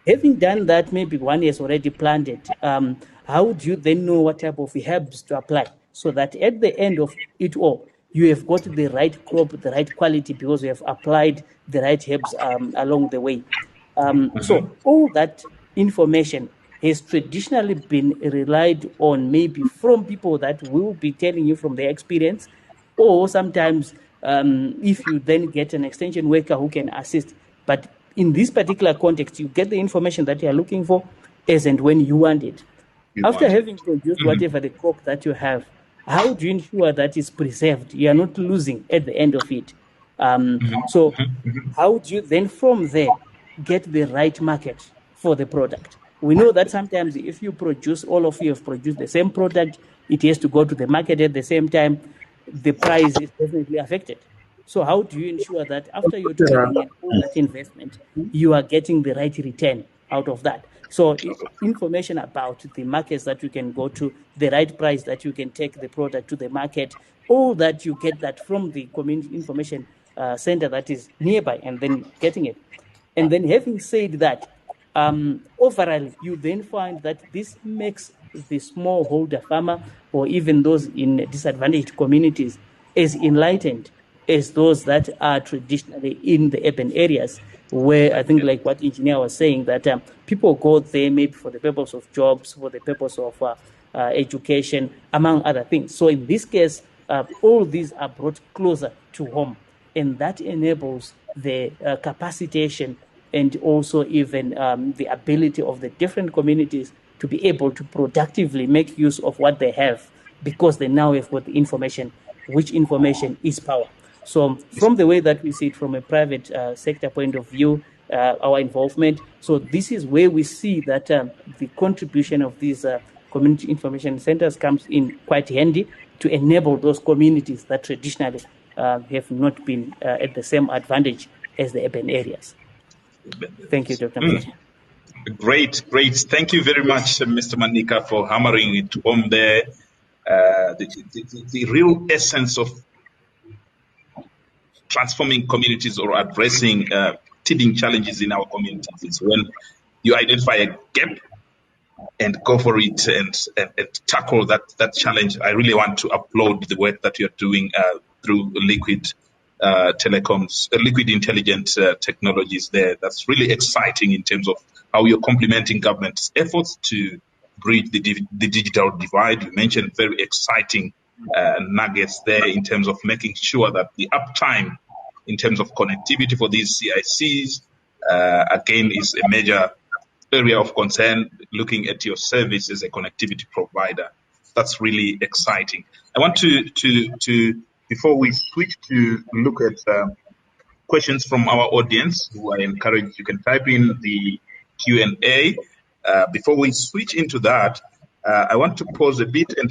Having done that, maybe one has already planted. How do you then know what type of herbs to apply so that at the end of it all, you have got the right crop, the right quality, because you have applied the right herbs along the way. So all that information has traditionally been relied on maybe from people that will be telling you from their experience, or sometimes if you then get an extension worker who can assist. But in this particular context, you get the information that you are looking for as and when you want it. After having produced whatever the crop that you have, how do you ensure that it's preserved? You are not losing at the end of it. So how do you then from there get the right market for the product? We know that sometimes if you produce, all of you have produced the same product, it has to go to the market at the same time, the price is definitely affected. So how do you ensure that after you're toiling in all that investment, you are getting the right return out of that? So information about the markets that you can go to, the right price that you can take the product to the market, all that you get that from the community information center that is nearby, and then getting it. And then having said that, overall, you then find that this makes the smallholder farmer or even those in disadvantaged communities as enlightened as those that are traditionally in the urban areas, where I think, like what engineer was saying, that people go there maybe for the purpose of jobs, for the purpose of education, among other things. So in this case, all these are brought closer to home, and that enables the capacitation and also even the ability of the different communities to be able to productively make use of what they have, because they now have got the information, which information is power. So from the way that we see it from a private sector point of view, our involvement, so this is where we see that the contribution of these community information centers comes in quite handy to enable those communities that traditionally have not been at the same advantage as the urban areas. Thank you, Dr. Machengete. Great. Thank you very much, Mr. Manika, for hammering it home there. The real essence of transforming communities or addressing teething challenges in our communities is when you identify a gap and go for it and tackle that challenge. I really want to applaud the work that you're doing through liquid intelligent technologies there. That's really exciting in terms of how you're complementing government's efforts to bridge the digital divide. You mentioned very exciting nuggets there in terms of making sure that the uptime in terms of connectivity for these CICs, again, is a major area of concern, looking at your service as a connectivity provider. That's really exciting. I want to before we switch to look at questions from our audience, who I encourage, you can type in the Q&A. Before we switch into that, I want to pause a bit and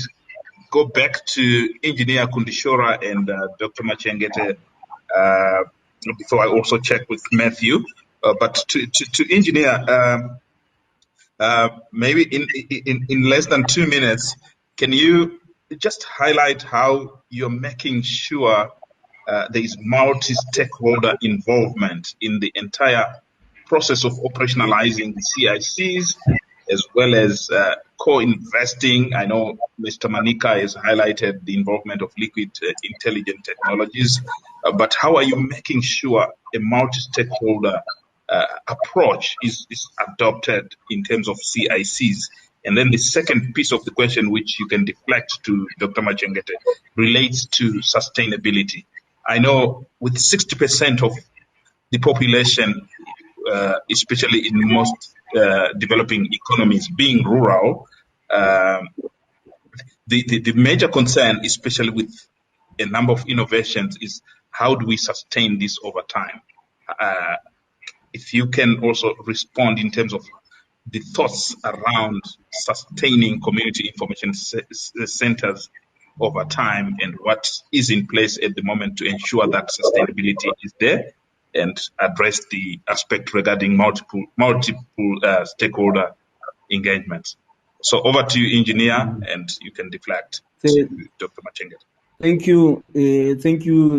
go back to Engineer Kundishora and Dr. Machengete before I also check with Mathew. But to Engineer, maybe in less than 2 minutes, can you just highlight how you're making sure there is multi-stakeholder involvement in the entire process of operationalizing the CICs, as well as co-investing? I know Mr. Manika has highlighted the involvement of liquid intelligent technologies, but how are you making sure a multi-stakeholder approach is adopted in terms of CICs? And then the second piece of the question, which you can deflect to Dr. Machengete, relates to sustainability. I know with 60% of the population, especially in most developing economies, being rural, the major concern, especially with a number of innovations, is how do we sustain this over time? If you can also respond in terms of the thoughts around sustaining community information centers over time, and what is in place at the moment to ensure that sustainability is there, and address the aspect regarding multiple stakeholder engagements. So over to you, Engineer, and you can deflect to Dr. Machengete. Thank you,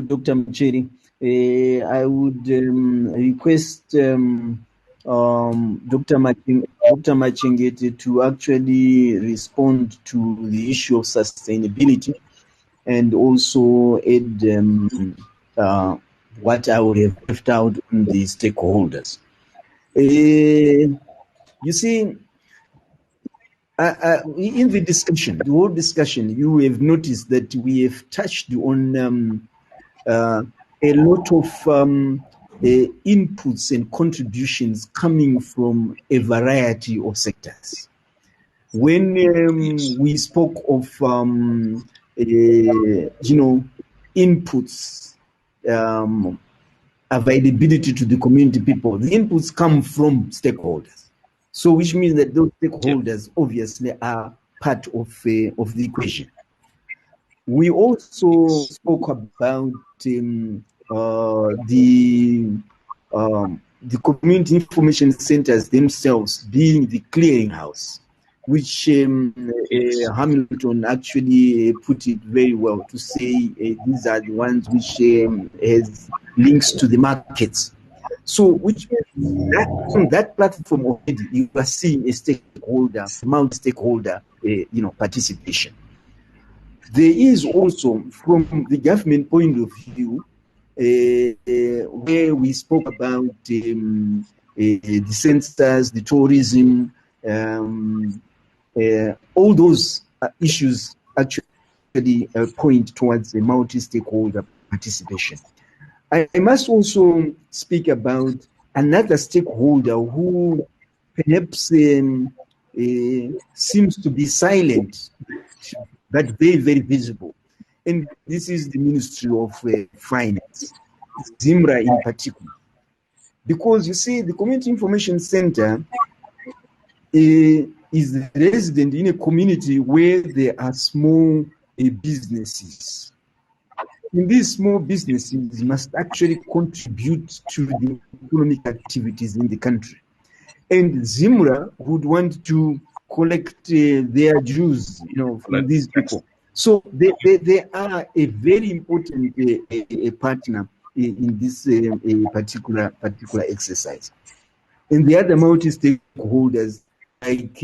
Dr. Mucheri. I would request Dr. Machengete to actually respond to the issue of sustainability, and also add what I would have left out on the stakeholders. You see, in the discussion, the whole discussion, you have noticed that we have touched on a lot of inputs and contributions coming from a variety of sectors. When we spoke of inputs, availability to the community people, the inputs come from stakeholders. So which means that those stakeholders obviously are part of the equation. We also spoke about the community information centers themselves being the clearinghouse, which Hamilton actually put it very well to say these are the ones which has links to the markets. So, which means that on that platform already you are seeing a stakeholder, multi-stakeholder, participation. There is also, from the government point of view, where we spoke about the census, the tourism, all those issues actually point towards a multi-stakeholder participation. I must also speak about another stakeholder who perhaps seems to be silent, but very, very visible. And this is the Ministry of Finance, ZIMRA in particular. Because you see, the Community Information Center is resident in a community where there are small businesses. And these small businesses must actually contribute to the economic activities in the country. And ZIMRA would want to collect their dues, from these people. So they are a very important partner in this particular exercise. And the other multi-stakeholders like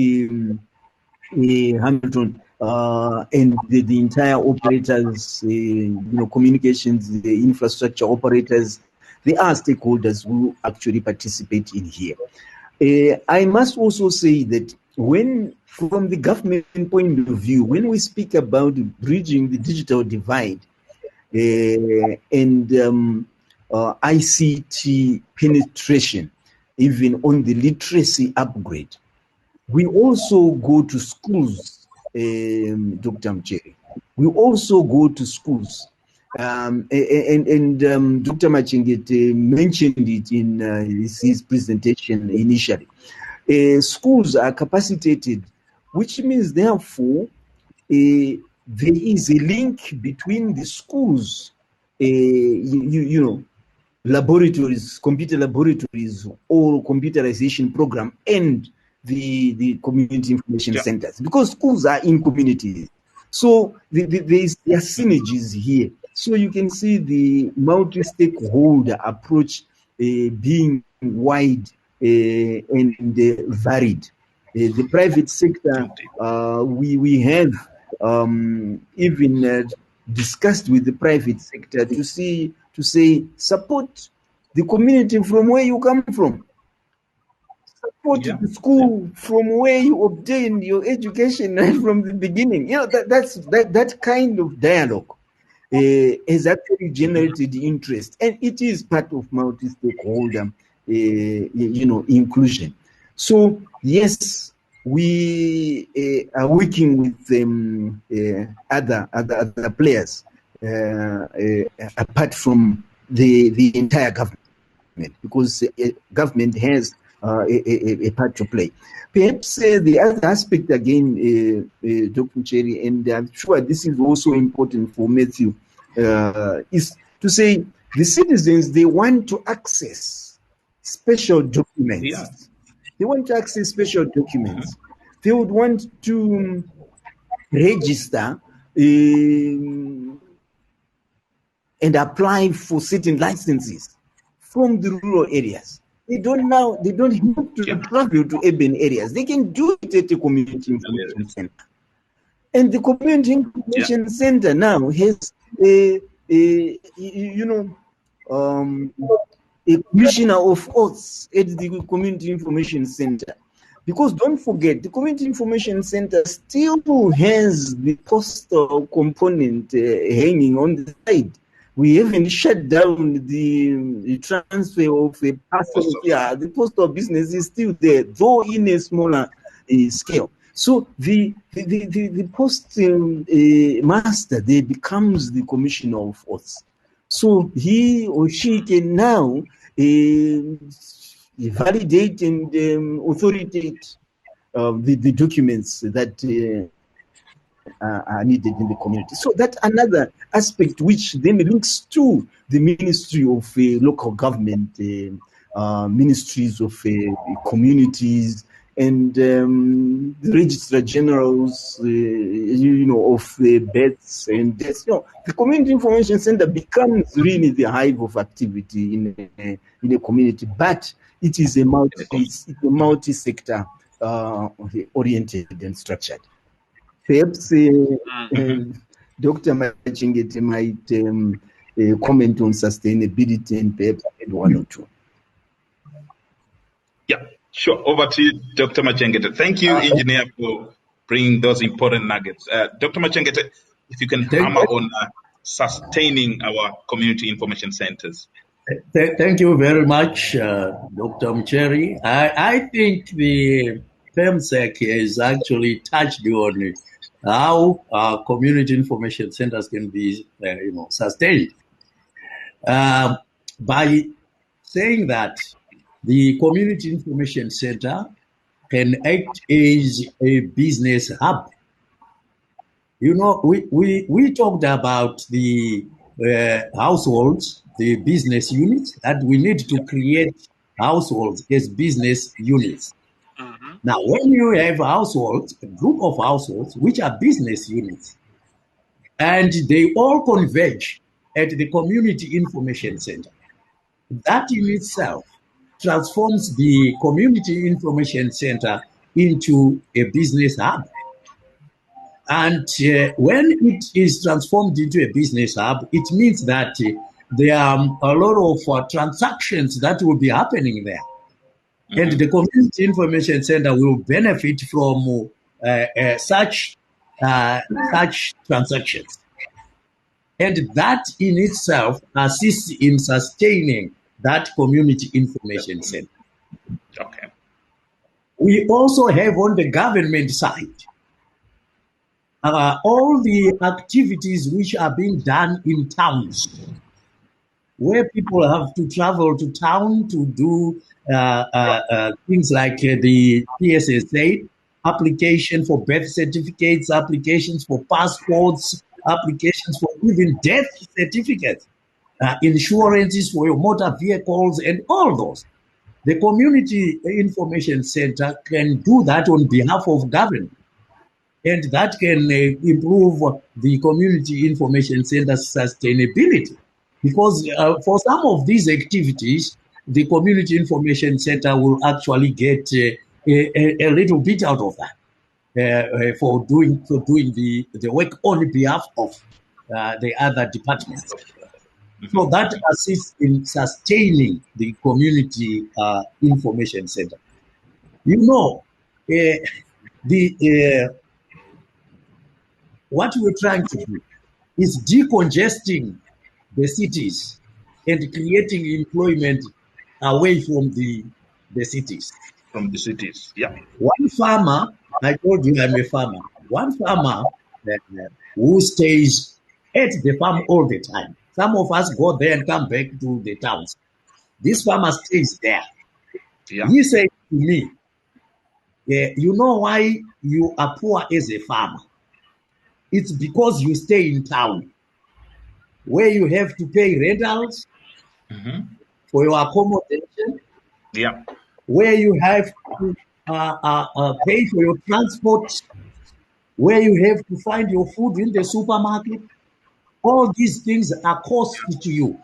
Hamilton and the entire operators, communications, the infrastructure operators, they are stakeholders who actually participate in here. I must also say that from the government point of view, when we speak about bridging the digital divide and ICT penetration, even on the literacy upgrade, we also go to schools, Dr. MUCHERI. We also go to schools. And Dr. Machengete mentioned it in his presentation initially. Schools are capacitated, which means, therefore, there is a link between the schools, laboratories, computer laboratories, or computerization program, and the community information centers, because schools are in communities. So there are synergies here. So you can see the multi-stakeholder approach being wide and varied. The private sector, we have even discussed with the private sector to say support the community from where you come from. Support the school from where you obtained your education right from the beginning. That kind of dialogue has actually generated interest, and it is part of multi-stakeholder, inclusion. So yes, we are working with other players apart from the entire government, because government has a part to play. Perhaps the other aspect again, Dr. MUCHERI, and I'm sure this is also important for Mathew, is to say the citizens, they want to access special documents. Yeah. They want to access special documents. They would want to register and apply for certain licenses from the rural areas. They don't have to travel to urban areas. They can do it at the community information center. And the community information center now has a commissioner of oaths at the community information center. Because don't forget, the community information center still has the postal component hanging on the side. We haven't shut down the transfer of a parcel. The postal business is still there, though in a smaller scale. So the postal master there becomes the commissioner of oaths. So he or she can now validate and authoritate the documents that are needed in the community. So that's another aspect which then links to the Ministry of Local Government, ministries of communities, and the Registrar Generals, of births and deaths. The Community Information Center becomes really the hive of activity in a community, but it is a multi-sector oriented and structured. Perhaps Dr. Machengete might comment on sustainability and perhaps add one or two. Yeah, sure. Over to you, Dr. Machengete. Thank you, Engineer, for bringing those important nuggets. Dr. Machengete, if you can hammer on sustaining our community information centers. Thank you very much, Dr. MUCHERI. I think the PEMSEC has actually touched on how community information centers can be, sustained. By saying that the community information center can act as a business hub. We talked about the households, the business units, that we need to create households as business units. Mm-hmm. Now, when you have households, a group of households, which are business units, and they all converge at the community information center, that in itself transforms the community information center into a business hub. And when it is transformed into a business hub, it means that there are a lot of transactions that will be happening there. Mm-hmm. And the community information center will benefit from such transactions. And that in itself assists in sustaining that community information center. Okay. We also have on the government side all the activities which are being done in towns, where people have to travel to town to do things like the PSSA, application for birth certificates, applications for passports, applications for even death certificates, insurances for your motor vehicles, and all those. The Community Information Center can do that on behalf of government. And that can improve the Community Information Center's sustainability. Because for some of these activities, the Community Information Center will actually get a little bit out of that for doing the work on behalf of the other departments. So that assists in sustaining the Community Information Center. What we're trying to do is decongesting the cities and creating employment away from the cities. From the cities, yeah. One farmer, I told you I'm a farmer, one farmer who stays at the farm all the time. Some of us go there and come back to the towns. This farmer stays there. Yeah. He said to me, you know why you are poor as a farmer? It's because you stay in town, where you have to pay rentals for your accommodation, where you have to pay for your transport, where you have to find your food in the supermarket. All these things are cost to you.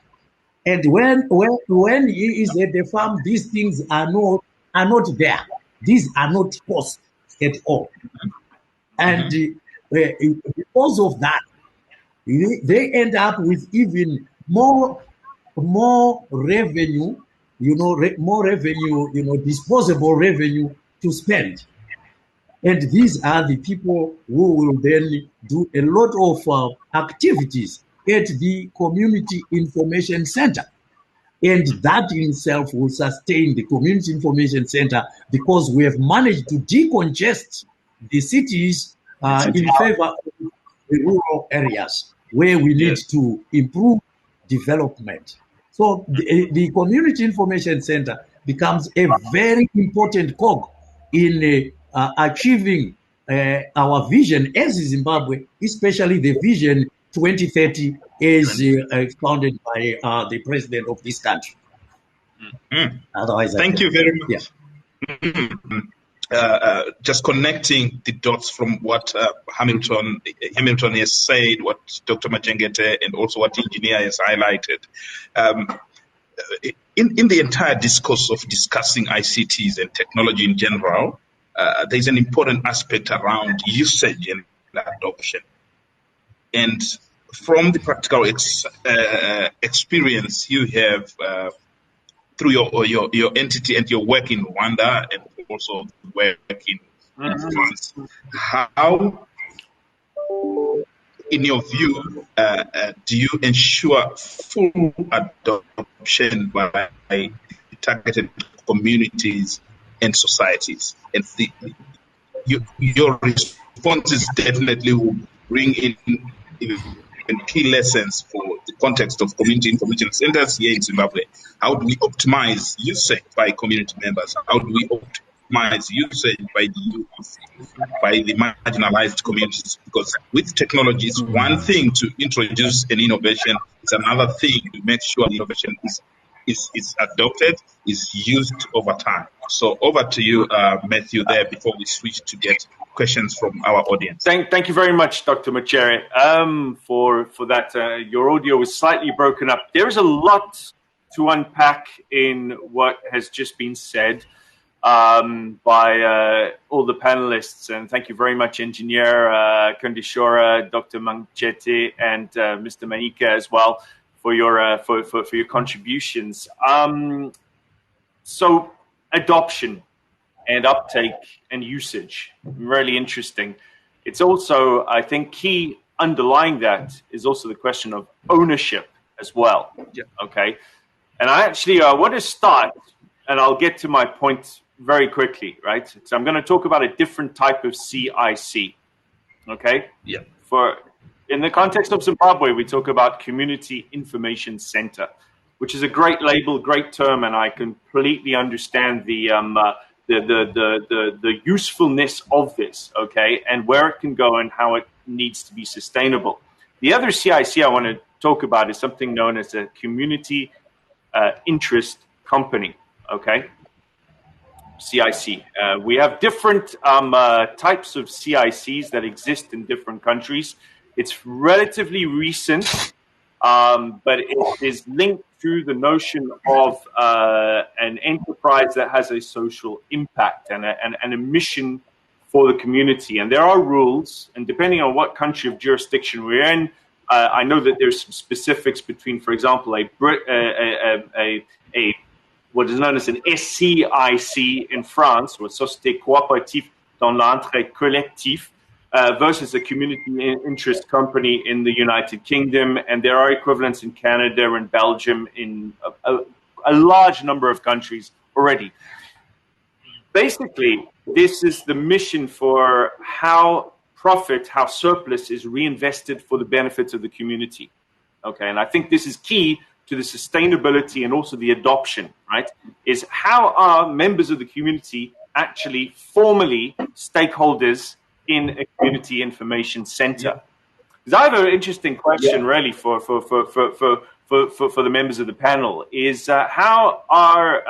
And when he is at the farm, these things are not there. These are not cost at all. And because of that, they end up with even more revenue, disposable revenue to spend. And these are the people who will then do a lot of activities at the Community Information Center. And that in itself will sustain the Community Information Center, because we have managed to decongest the cities in favor of the rural areas where we need to improve development. So the Community Information Center becomes a very important cog in achieving our vision as Zimbabwe, especially the vision 2030 as expounded by the president of this country. Otherwise, thank you very much. Just connecting the dots from what Hamilton has said, what Dr. Machengete, and also what the engineer has highlighted. In the entire discourse of discussing ICTs and technology in general, there's an important aspect around usage and adoption. And from the practical experience you have through your entity and your work in Rwanda and also work in France, how, in your view, do you ensure full adoption by targeted communities and societies? And your responses definitely will bring in key lessons for the context of community information centers here in Zimbabwe. How do we optimize usage by community members? How do we optimize usage by the youth, by the marginalized communities? Because with technology, it's one thing to introduce an innovation, it's another thing to make sure the innovation is adopted, is used over time. So over to you, Mathew, there, before we switch to get questions from our audience. Thank you very much, Dr. Mucheri, for that. Your audio was slightly broken up. There is a lot to unpack in what has just been said by all the panelists, and thank you very much, Engineer Kundishora, Dr. Machengete, and Mr. Manika as well for your contributions. So adoption and uptake and usage, really interesting. It's also, I think, key underlying that is also the question of ownership as well. Yeah. Okay, and I actually want to start, and I'll get to my point very quickly, right? So I'm going to talk about a different type of CIC. Okay. Yeah. In the context of Zimbabwe, we talk about Community Information Center, which is a great label, great term, and I completely understand the usefulness of this, okay, and where it can go and how it needs to be sustainable. The other CIC I want to talk about is something known as a community interest company, okay, CIC. We have different types of CICs that exist in different countries. It's relatively recent, but it is linked to the notion of an enterprise that has a social impact and a mission for the community. And there are rules, and depending on what country of jurisdiction we're in, I know that there's some specifics between, for example, what is known as an SCIC in France, or Société Coopérative dans l'Intérêt Collectif, versus a community interest company in the United Kingdom, and there are equivalents in Canada and Belgium, in a large number of countries already. Basically, this is the mission for how surplus is reinvested for the benefits of the community. Okay, and I think this is key to the sustainability and also the adoption, right? Is how are members of the community actually formally stakeholders in a community information center? Because I have an interesting question, really, for the members of the panel. Is how are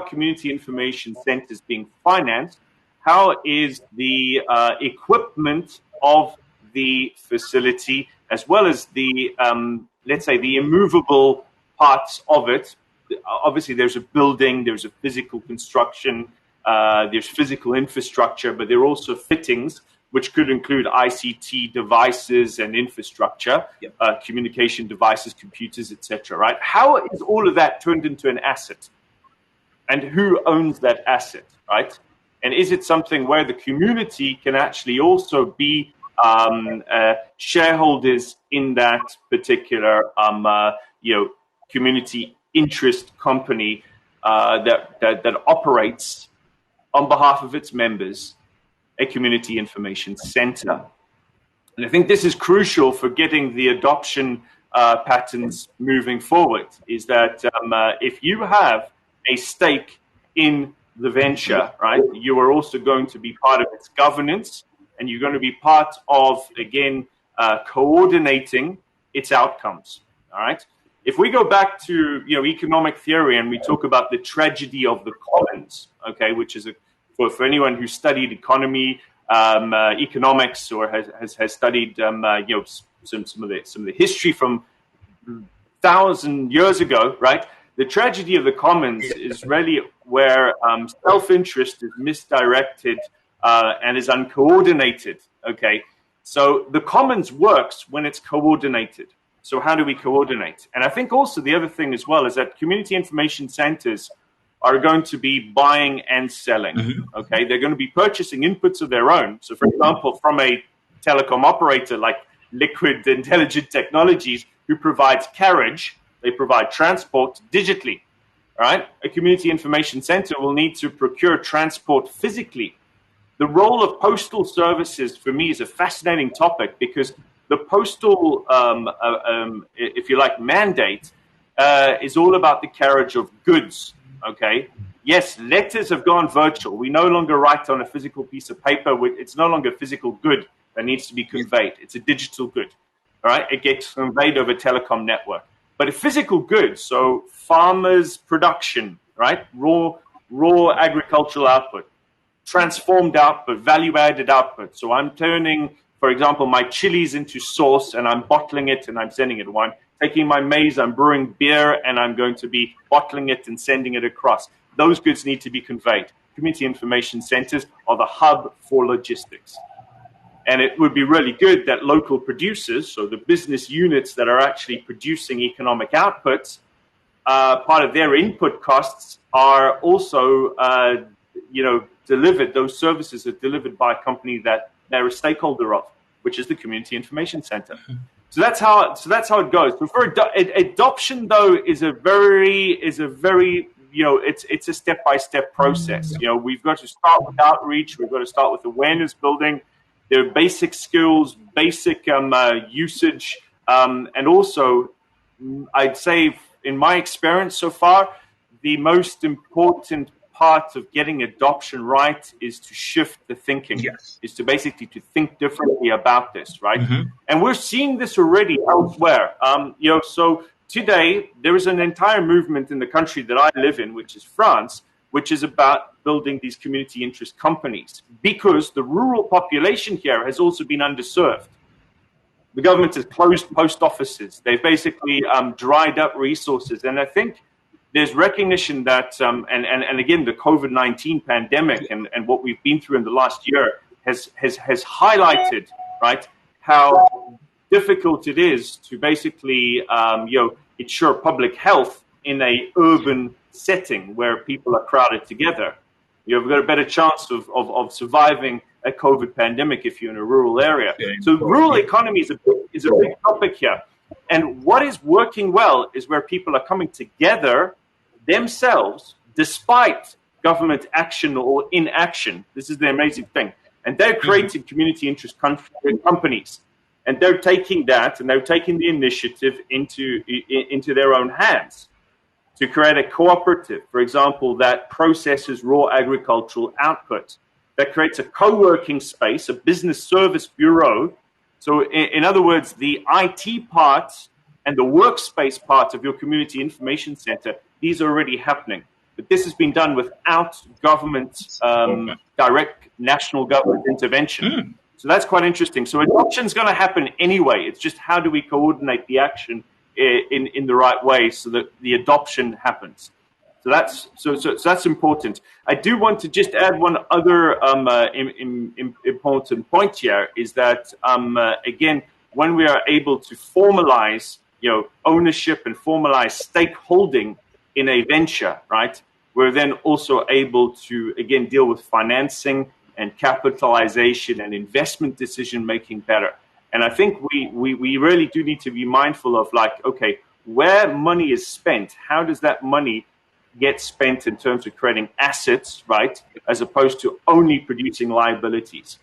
community information centers being financed? How is the equipment of the facility, as well as the let's say the immovable parts of it? Obviously, there's a building, there's a physical construction, there's physical infrastructure, but there are also fittings, which could include ICT devices and infrastructure, communication devices, computers, etc. Right? How is all of that turned into an asset? And who owns that asset, right? And is it something where the community can actually also be shareholders in that particular community interest company that operates on behalf of its members a community information center? And I think this is crucial for getting the adoption patterns moving forward, is that if you have a stake in the venture, right, you are also going to be part of its governance, and you're going to be part of, again, coordinating its outcomes, all right? If we go back to economic theory and we talk about the tragedy of the commons, okay, which is for anyone who studied economy, economics, or has studied some of the history from 1,000 years ago, right? The tragedy of the commons is really where self-interest is misdirected and is uncoordinated, okay? So the commons works when it's coordinated. So how do we coordinate? And I think also the other thing as well is that community information centers are going to be buying and selling. Okay, they're going to be purchasing inputs of their own. So for example, from a telecom operator like Liquid Intelligent Technologies, who provides carriage, they provide transport digitally. All right, a community information center will need to procure transport physically. The role of postal services for me is a fascinating topic because the postal, if you like, mandate is all about the carriage of goods. Okay. Yes, letters have gone virtual. We no longer write on a physical piece of paper. It's no longer a physical good that needs to be conveyed. It's a digital good. All right. It gets conveyed over telecom network. But a physical good, so farmers' production, right? Raw agricultural output, transformed output, value-added output. So I'm turning, for example, my chilies into sauce and I'm bottling it and I'm sending it. Or I'm taking my maize, I'm brewing beer and I'm going to be bottling it and sending it across. Those goods need to be conveyed. Community information centers are the hub for logistics. And it would be really good that local producers, so the business units that are actually producing economic outputs, part of their input costs are also, delivered. Those services are delivered by a company that they're a stakeholder of, which is the Community Information Center. So that's how it goes. But for adoption, though, is a very it's a step-by-step process. We've got to start with outreach. We've got to start with awareness building. There are basic skills, basic usage, and also, I'd say, in my experience so far, the most important part of getting adoption right is to shift the thinking, is to basically to think differently about this, right? And we're seeing this already elsewhere. So today, there is an entire movement in the country that I live in, which is France, which is about building these community interest companies, because the rural population here has also been underserved. The government has closed post offices. They've basically dried up resources. And I think there's recognition that, and again, the COVID-19 pandemic and what we've been through in the last year has highlighted, right, how difficult it is to basically, ensure public health in a urban setting where people are crowded together. You've got a better chance of surviving a COVID pandemic if you're in a rural area. So rural economy is a big topic here. And what is working well is where people are coming together themselves, despite government action or inaction. This is the amazing thing. And they're creating community interest companies. And they're taking that and they're taking the initiative into their own hands to create a cooperative, for example, that processes raw agricultural output, that creates a co-working space, a business service bureau. So in other words, the IT part and the workspace part of your community information center, these are already happening. But this has been done without government, direct national government intervention. So that's quite interesting. So adoption is going to happen anyway. It's just how do we coordinate the action in the right way so that the adoption happens. So that's important. I do want to just add one other important point here is that again, when we are able to formalize ownership and formalize stakeholding in a venture, right, we're then also able to again deal with financing and capitalization and investment decision making better. And I think we really do need to be mindful of okay, where money is spent, how does that money get spent in terms of creating assets, right, as opposed to only producing liabilities.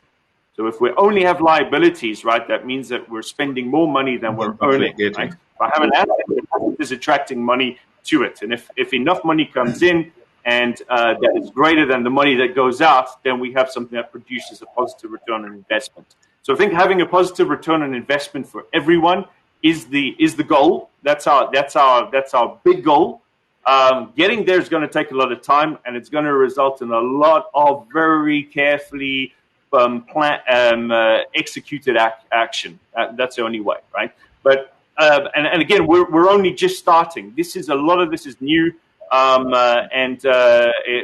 So if we only have liabilities, right, that means that we're spending more money than we're earning, right? If I have an asset, the asset is attracting money to it. And if enough money comes in and that is greater than the money that goes out, then we have something that produces a positive return on investment. So I think having a positive return on investment for everyone is the goal. That's our big goal. Getting there is going to take a lot of time, and it's going to result in a lot of very carefully executed action. That's the only way, right? But and again, we're only just starting. A lot of this is new, and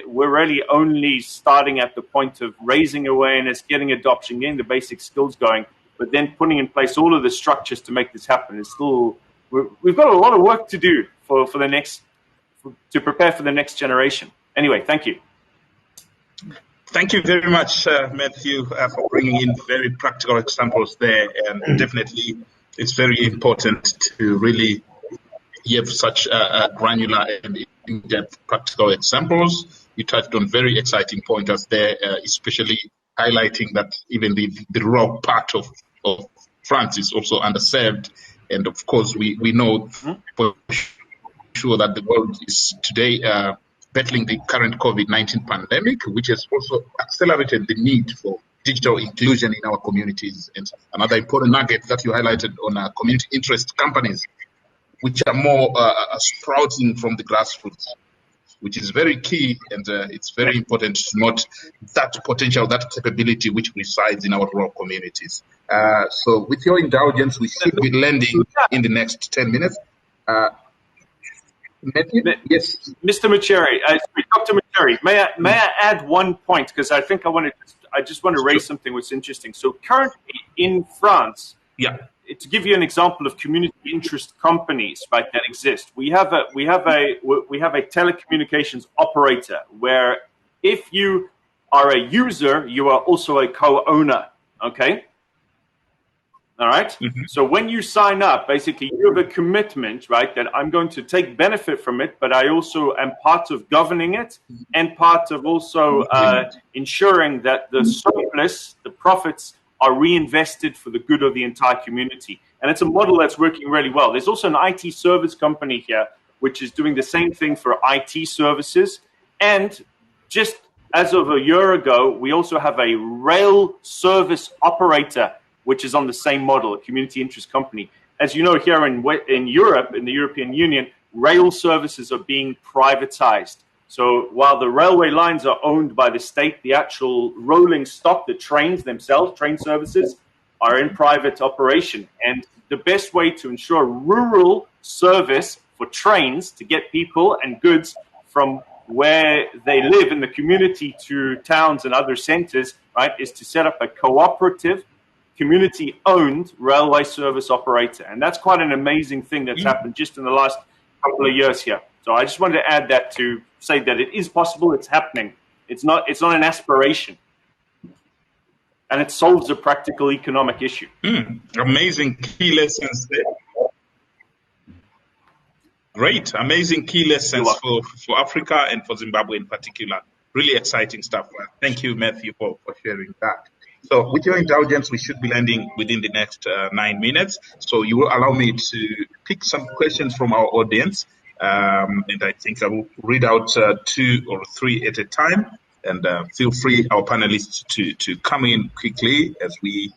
we're really only starting at the point of raising awareness, getting adoption, getting the basic skills going. but then putting in place all of the structures to make this happen is still, we've got a lot of work to do for the next, to prepare for the next generation. Anyway, thank you. Thank you very much, Mathew, for bringing in very practical examples there. And definitely, it's very important to really give such granular and in-depth practical examples. You touched on very exciting pointers there, especially highlighting that even the rural part of France is also underserved. And of course, we know for sure that the world is today battling the current COVID-19 pandemic, which has also accelerated the need for digital inclusion in our communities. And another important nugget that you highlighted on community interest companies, which are more sprouting from the grassroots, which is very key, and it's very important to note that potential, that capability which resides in our rural communities. So with your indulgence, we should be landing in the next 10 minutes. Mathew? Yes. Mr. MUCHERI, Dr. MUCHERI, may I add one point, because I think I just want to raise something that's interesting. So currently in France, to give you an example of community interest companies, right, that exist, we have a telecommunications operator where if you are a user, you are also a co-owner. Okay. All right. Mm-hmm. So when you sign up, basically you have a commitment, right, that I'm going to take benefit from it, but I also am part of governing it and part of also ensuring that the surplus, the profits, are reinvested for the good of the entire community. And it's a model that's working really well. There's also an IT service company here, which is doing the same thing for IT services. And just as of a year ago, we also have a rail service operator, which is on the same model, a community interest company. As you know, here in Europe, in the European Union, rail services are being privatized. So while the railway lines are owned by the state, the actual rolling stock, the trains themselves, train services, are in private operation. And the best way to ensure rural service for trains to get people and goods from where they live in the community to towns and other centers, right, is to set up a cooperative, community-owned railway service operator. And that's quite an amazing thing that's happened just in the last couple of years here. So I just wanted to add that to say that it is possible, it's happening. It's not an aspiration. And it solves a practical economic issue. Amazing key lessons there. Great, amazing key lessons for Africa and for Zimbabwe in particular. Really exciting stuff. Thank you, Mathew, for sharing that. So with your indulgence, we should be landing within the next 9 minutes. So you will allow me to pick some questions from our audience. And I think I will read out 2 or 3 at a time. And feel free, our panelists, to come in quickly as we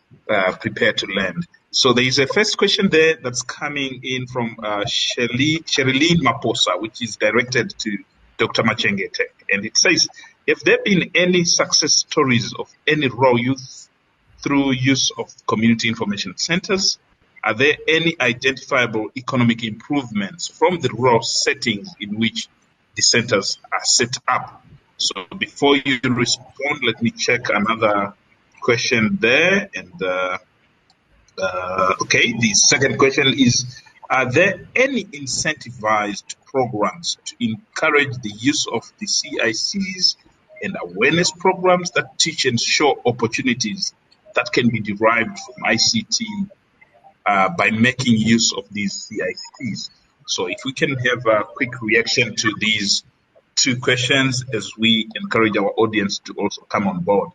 prepare to land. So there is a first question there that's coming in from Sherilyn Maposa, which is directed to Dr. Machengete. And it says, have there been any success stories of any rural youth through use of community information centers? Are there any identifiable economic improvements from the rural settings in which the centers are set up? So before you respond, let me check another question there. And okay, the second question is, are there any incentivized programs to encourage the use of the CICs and awareness programs that teach and show opportunities that can be derived from ICT by making use of these CICs? So if we can have a quick reaction to these 2 questions as we encourage our audience to also come on board.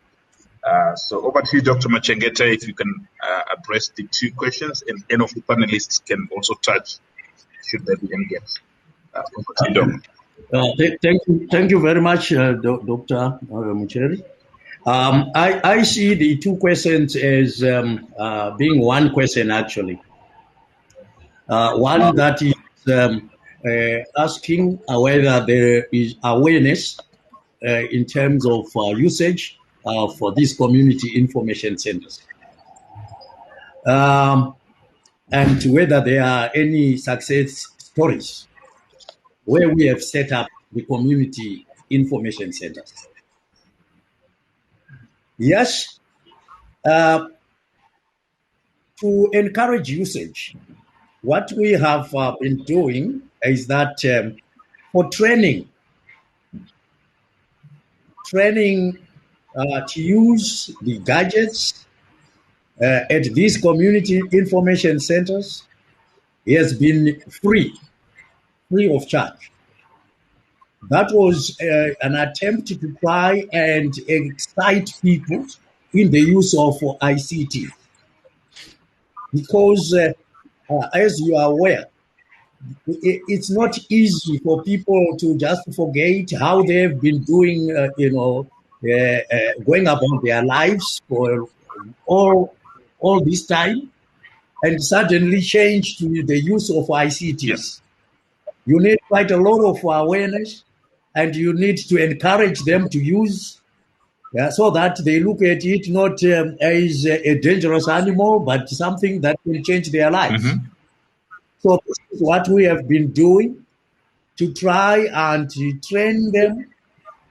So over to you, Dr. Machengete, if you can address the 2 questions, and any of the panelists can also touch, should there be any gaps. Thank you very much, Dr. MUCHERI. I see the 2 questions as being one question, actually. One that is asking whether there is awareness in terms of usage for these community information centers. And whether there are any success stories where we have set up the community information centers. Yes, to encourage usage, what we have been doing is that for training to use the gadgets at these community information centers has been free of charge. That was an attempt to try and excite people in the use of ICT. Because as you are aware, it's not easy for people to just forget how they've been doing, going about their lives for all this time, and suddenly change to the use of ICTs. Yes. You need quite a lot of awareness, and you need to encourage them to use, so that they look at it not as a dangerous animal, but something that will change their lives. Mm-hmm. So this is what we have been doing to try and to train them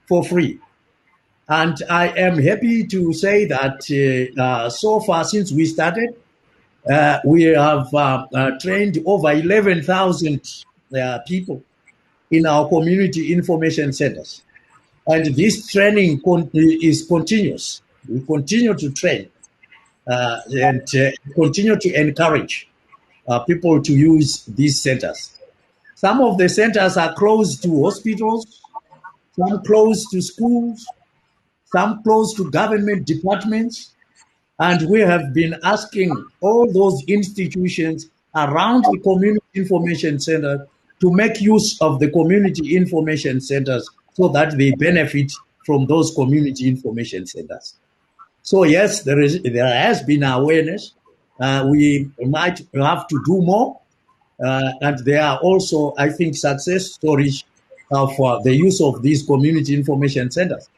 for free. And I am happy to say that so far since we started, we have trained over 11,000 people in our community information centers. And this training is continuous. We continue to train and continue to encourage people to use these centers. Some of the centers are close to hospitals, some close to schools, some close to government departments. And we have been asking all those institutions around the community information center to make use of the community information centers so that they benefit from those community information centers. So yes, there has been awareness. We might have to do more. And there are also, I think, success stories of the use of these community information centers.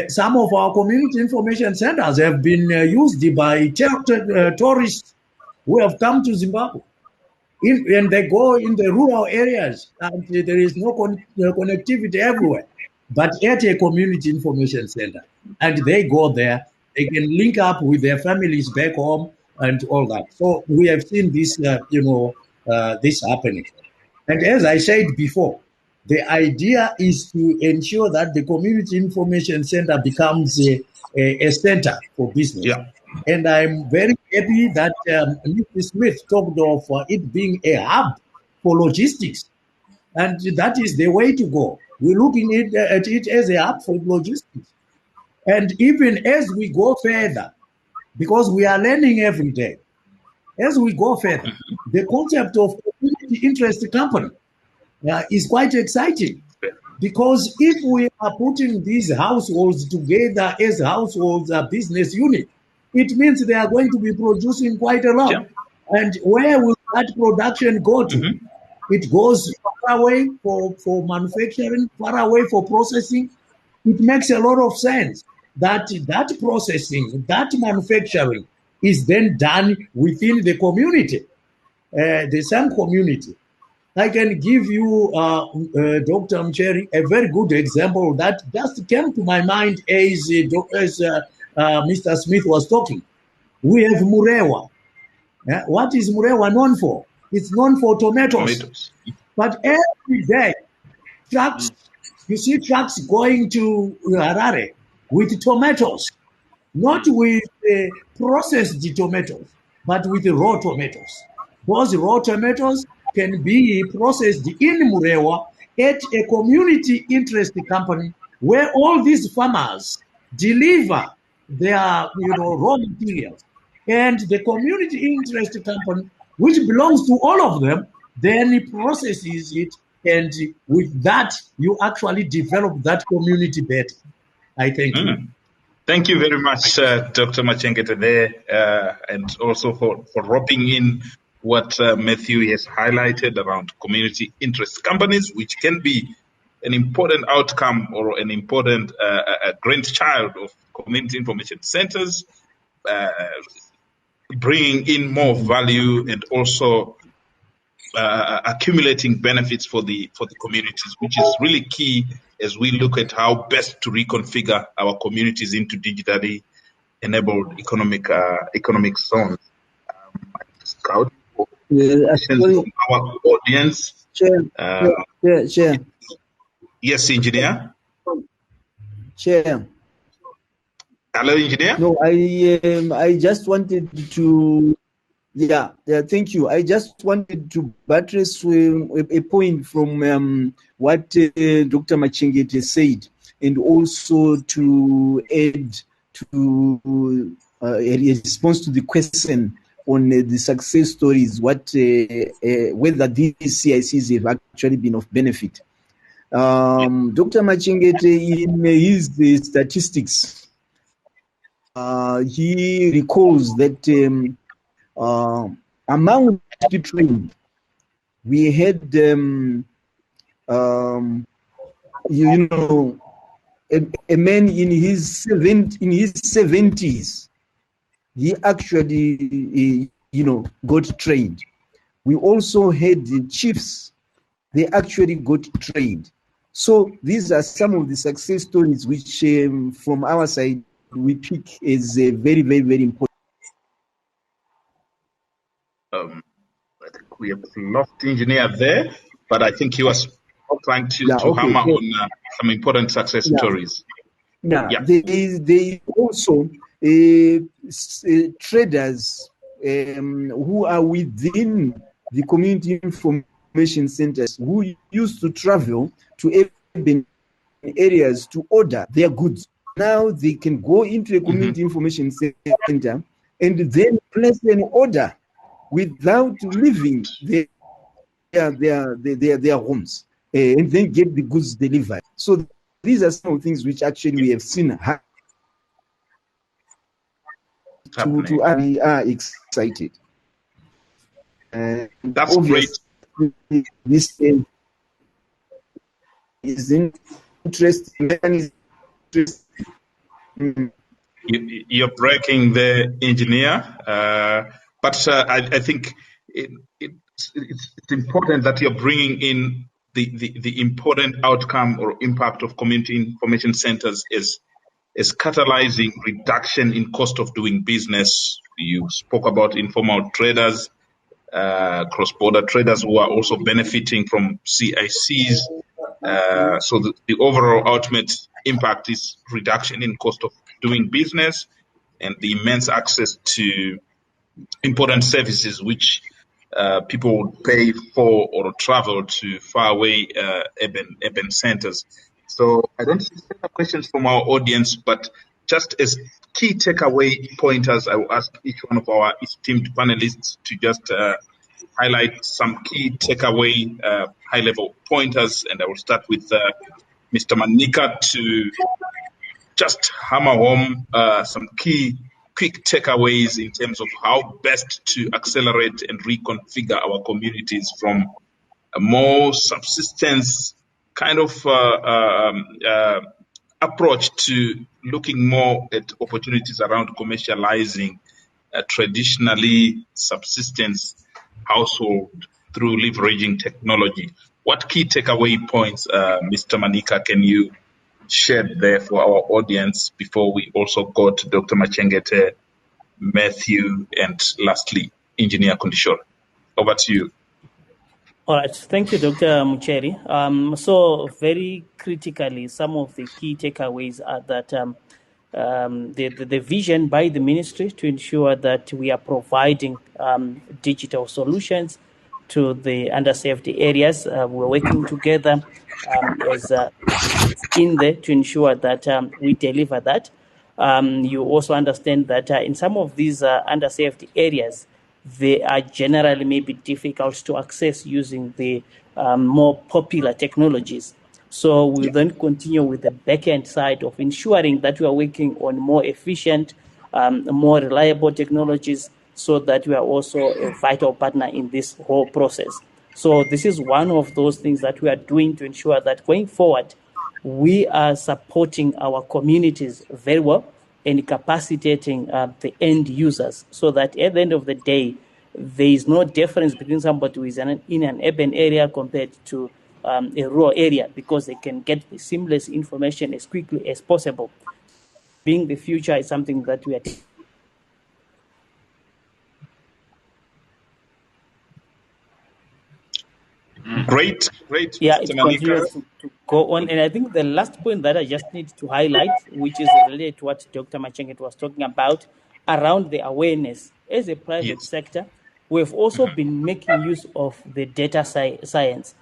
Some of our community information centers have been used by tourists who have come to Zimbabwe. And they go in the rural areas, and there is no connectivity everywhere, but at a community information center. And they go there, they can link up with their families back home and all that. So we have seen this, this happening. And as I said before, the idea is to ensure that the community information center becomes a center for business. Yeah. And I'm very happy that Mr. Smith talked of it being a hub for logistics. And that is the way to go. We're looking at it as a hub for logistics. And even as we go further, because we are learning every day, as we go further, the concept of community interest company is quite exciting. Because if we are putting these households together as households business unit, it means they are going to be producing quite a lot. Yeah. And where will that production go to? Mm-hmm. It goes far away for manufacturing, far away for processing. It makes a lot of sense that that processing, that manufacturing is then done within the community, the same community. I can give you, Dr. MUCHERI, a very good example that just came to my mind as Mr. Smith was talking. We have Murewa. What is Murewa known for? It's known for tomatoes. But every day, trucks, you see trucks going to Harare with tomatoes, not with processed tomatoes, but with raw tomatoes. Those raw tomatoes can be processed in Murewa at a community interest company where all these farmers deliver their raw materials. And the community interest company, which belongs to all of them, then processes it, and with that, you actually develop that community better. I thank you. Thank you very much, Dr. Machengete there, and also for roping in what Mathew has highlighted around community interest companies, which can be an important outcome or an important grandchild of community information centers, bringing in more value and also accumulating benefits for the communities, which is really key as we look at how best to reconfigure our communities into digitally enabled economic zones. scouting for questions sorry, from our audience. Chair. Yes, engineer. Chair. Hello, engineer. No, I just wanted to. Yeah, thank you. I just wanted to buttress a point from what Dr. Machengete said, and also to add to a response to the question on the success stories, whether these CICs have actually been of benefit. Dr. Machengete, in his statistics, he recalls that among the trained, we had, a man in his 70s. He actually, got trained. We also had the chiefs. They actually got trained. So these are some of the success stories which, from our side, we pick as very, very, very important. I think we have lost the engineer there, but I think he was trying to hammer on some important success stories. Yeah. There is also traders who are within the community information centers who used to travel to urban areas to order their goods. Now they can go into a community information center and then place an order without leaving their homes, and then get the goods delivered. So these are some of the things which actually we have seen we are excited. That's great. This is interesting. You're breaking the engineer, but I think it's important that you're bringing in the important outcome or impact of community information centers is catalyzing reduction in cost of doing business. You spoke about informal traders, cross-border traders who are also benefiting from CICs. So the overall ultimate impact is reduction in cost of doing business and the immense access to important services which people would pay for or travel to faraway urban centers. So I don't see further questions from our audience, but just as key takeaway pointers, I will ask each one of our esteemed panelists to just highlight some key takeaway high-level pointers, and I will start with Mr. Manika to just hammer home some key quick takeaways in terms of how best to accelerate and reconfigure our communities from a more subsistence kind of approach to looking more at opportunities around commercializing traditionally subsistence household through leveraging technology. What key takeaway points, Mr. Manika, can you share there for our audience before we also go to Dr. Machengete, Mathew, and lastly, Engineer Kundishora? Over to you. All right, thank you, Dr. Mucheri. So very critically, some of the key takeaways are that the vision by the ministry to ensure that we are providing digital solutions to the underserved areas. We're working together as in there to ensure that we deliver that. You also understand that in some of these underserved areas, they are generally maybe difficult to access using the more popular technologies. So we'll then continue with the back-end side of ensuring that we are working on more efficient, more reliable technologies so that we are also a vital partner in this whole process. So this is one of those things that we are doing to ensure that going forward, we are supporting our communities very well and capacitating the end users so that at the end of the day, there is no difference between somebody who is in an urban area compared to a rural area because they can get the seamless information as quickly as possible. Being the future is something that we are Great, Yeah, Mr. it Manika. continues to go on. And I think the last point that I just need to highlight, which is related to what Dr. Machengete was talking about, around the awareness. As a private Yes. sector, we've also been making use of the data science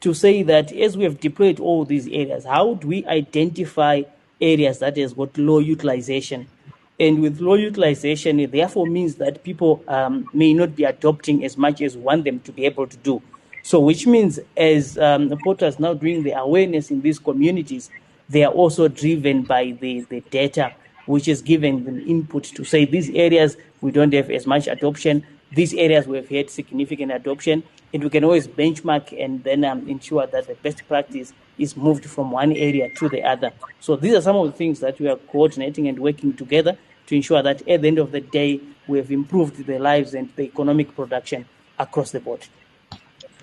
to say that as we have deployed all these areas, how do we identify areas that has got low utilization? And with low utilization, it therefore means that people may not be adopting as much as we want them to be able to do. So which means as POTRAZ now doing the awareness in these communities, they are also driven by the data, which is giving them input to say these areas we don't have as much adoption, these areas we've had significant adoption, and we can always benchmark and then ensure that the best practice is moved from one area to the other. So these are some of the things that we are coordinating and working together to ensure that at the end of the day, we have improved the lives and the economic production across the board.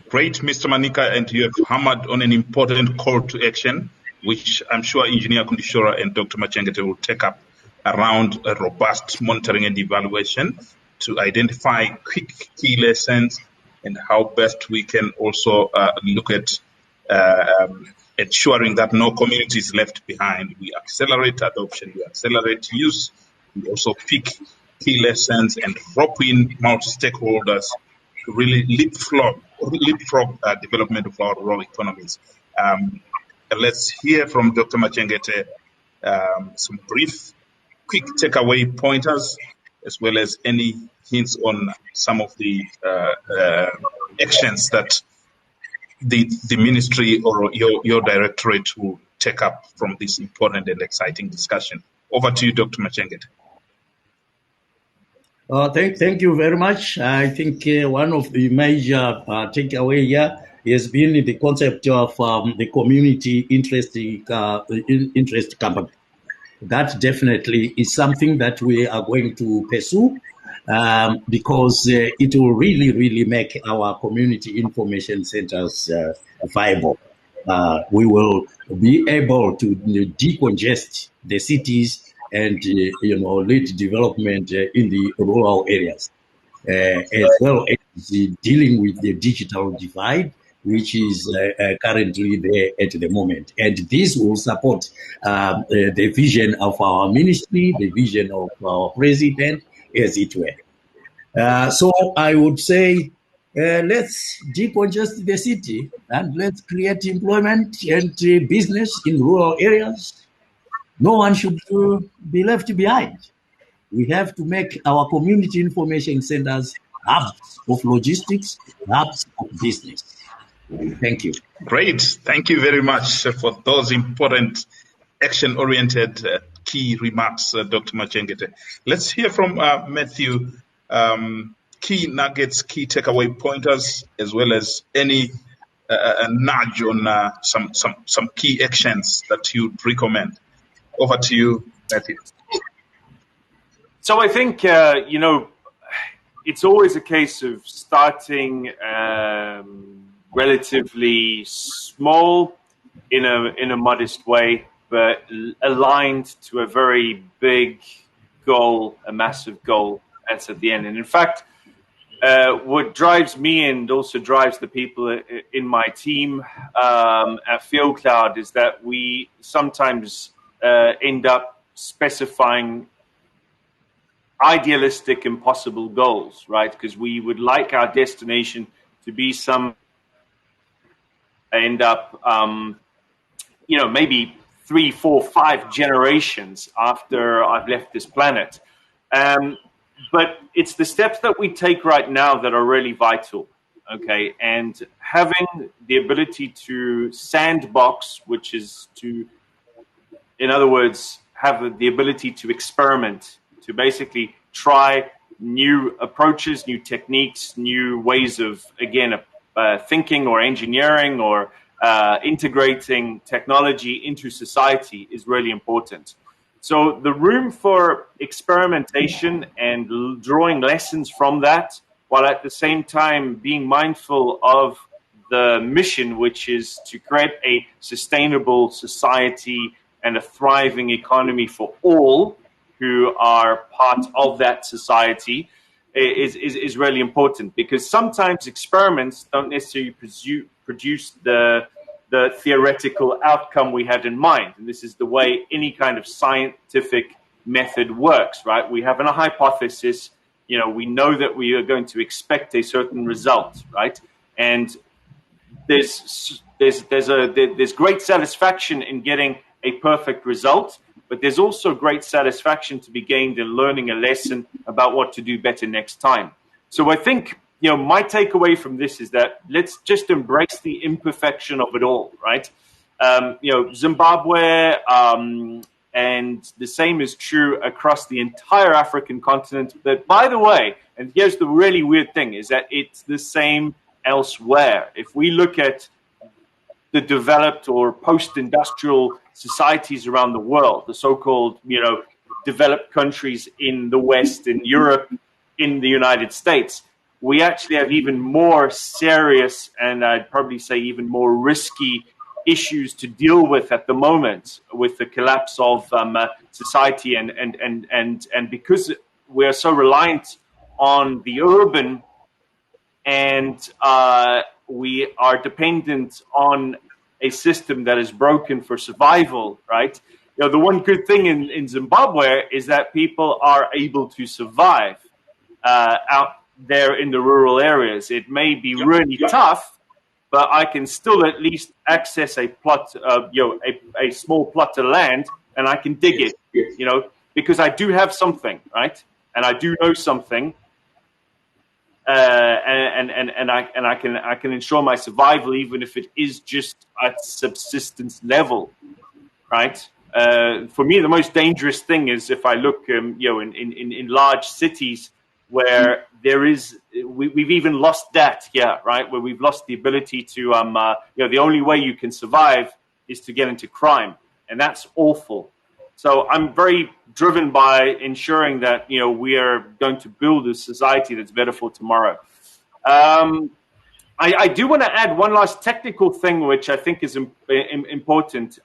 Great, Mr. Manika, and you have hammered on an important call to action, which I'm sure Engineer Kundishora and Dr. Machengete will take up around a robust monitoring and evaluation to identify quick key lessons and how best we can also look at ensuring that no community is left behind. We accelerate adoption, we accelerate use, we also pick key lessons and rope in multi-stakeholders to really leapfrog development of our rural economies. Let's hear from Dr. Machengete some brief, quick takeaway pointers, as well as any hints on some of the actions that the ministry or your directorate will take up from this important and exciting discussion. Over to you, Dr. Machengete. Thank you very much. I think one of the major takeaway here has been the concept of the community interest company. That definitely is something that we are going to pursue because it will really make our community information centers viable. We will be able to decongest the cities and lead development in the rural areas, as well as dealing with the digital divide, which is currently there at the moment. And this will support the vision of our ministry, the vision of our president, as it were. So I would say, let's decongest the city and let's create employment and business in rural areas. No one should be left behind. We have to make our community information centers hubs of logistics, hubs of business. Thank you. Great. Thank you very much for those important action-oriented key remarks, Dr. Machengete. Let's hear from Mathew. Key nuggets, key takeaway pointers, as well as any nudge on some key actions that you'd recommend. Over to you, Mathew. So I think, it's always a case of starting relatively small in a modest way, but aligned to a very big goal, a massive goal that's at the end. And in fact, what drives me and also drives the people in my team at FieldCloud is that we sometimes end up specifying idealistic, impossible goals, right? Because we would like our destination to be end up, maybe 3, 4, 5 generations after I've left this planet. But it's the steps that we take right now that are really vital, okay? And having the ability to sandbox, which is to, in other words, have the ability to experiment, to basically try new approaches, new techniques, new ways of, again, thinking or engineering or integrating technology into society is really important. So the room for experimentation and drawing lessons from that, while at the same time being mindful of the mission, which is to create a sustainable society and a thriving economy for all who are part of that society, is really important, because sometimes experiments don't necessarily produce the theoretical outcome we had in mind. And this is the way any kind of scientific method works, right? We have a hypothesis, we know that we are going to expect a certain result, right? And there's great satisfaction in getting a perfect result, but there's also great satisfaction to be gained in learning a lesson about what to do better next time. So I think, my takeaway from this is that let's just embrace the imperfection of it all, right? Zimbabwe, and the same is true across the entire African continent. But by the way, and here's the really weird thing, is that it's the same elsewhere. If we look at the developed or post-industrial societies around the world, the so-called, developed countries in the West, in Europe, in the United States, we actually have even more serious, and I'd probably say even more risky issues to deal with at the moment, with the collapse of society, and because we are so reliant on the urban, and we are dependent on a system that is broken for survival, right? The one good thing in Zimbabwe is that people are able to survive out there in the rural areas. It may be really tough, but I can still at least access a plot of, a small plot of land, and I can dig it, because I do have something, right? And I do know something, and I can ensure my survival, even if it is just at subsistence level, right? For me, the most dangerous thing is if I look, in large cities where we've even lost that here, right? Where we've lost the ability to, the only way you can survive is to get into crime, and that's awful. So I'm very driven by ensuring that, we are going to build a society that's better for tomorrow. I do want to add one last technical thing, which I think is important,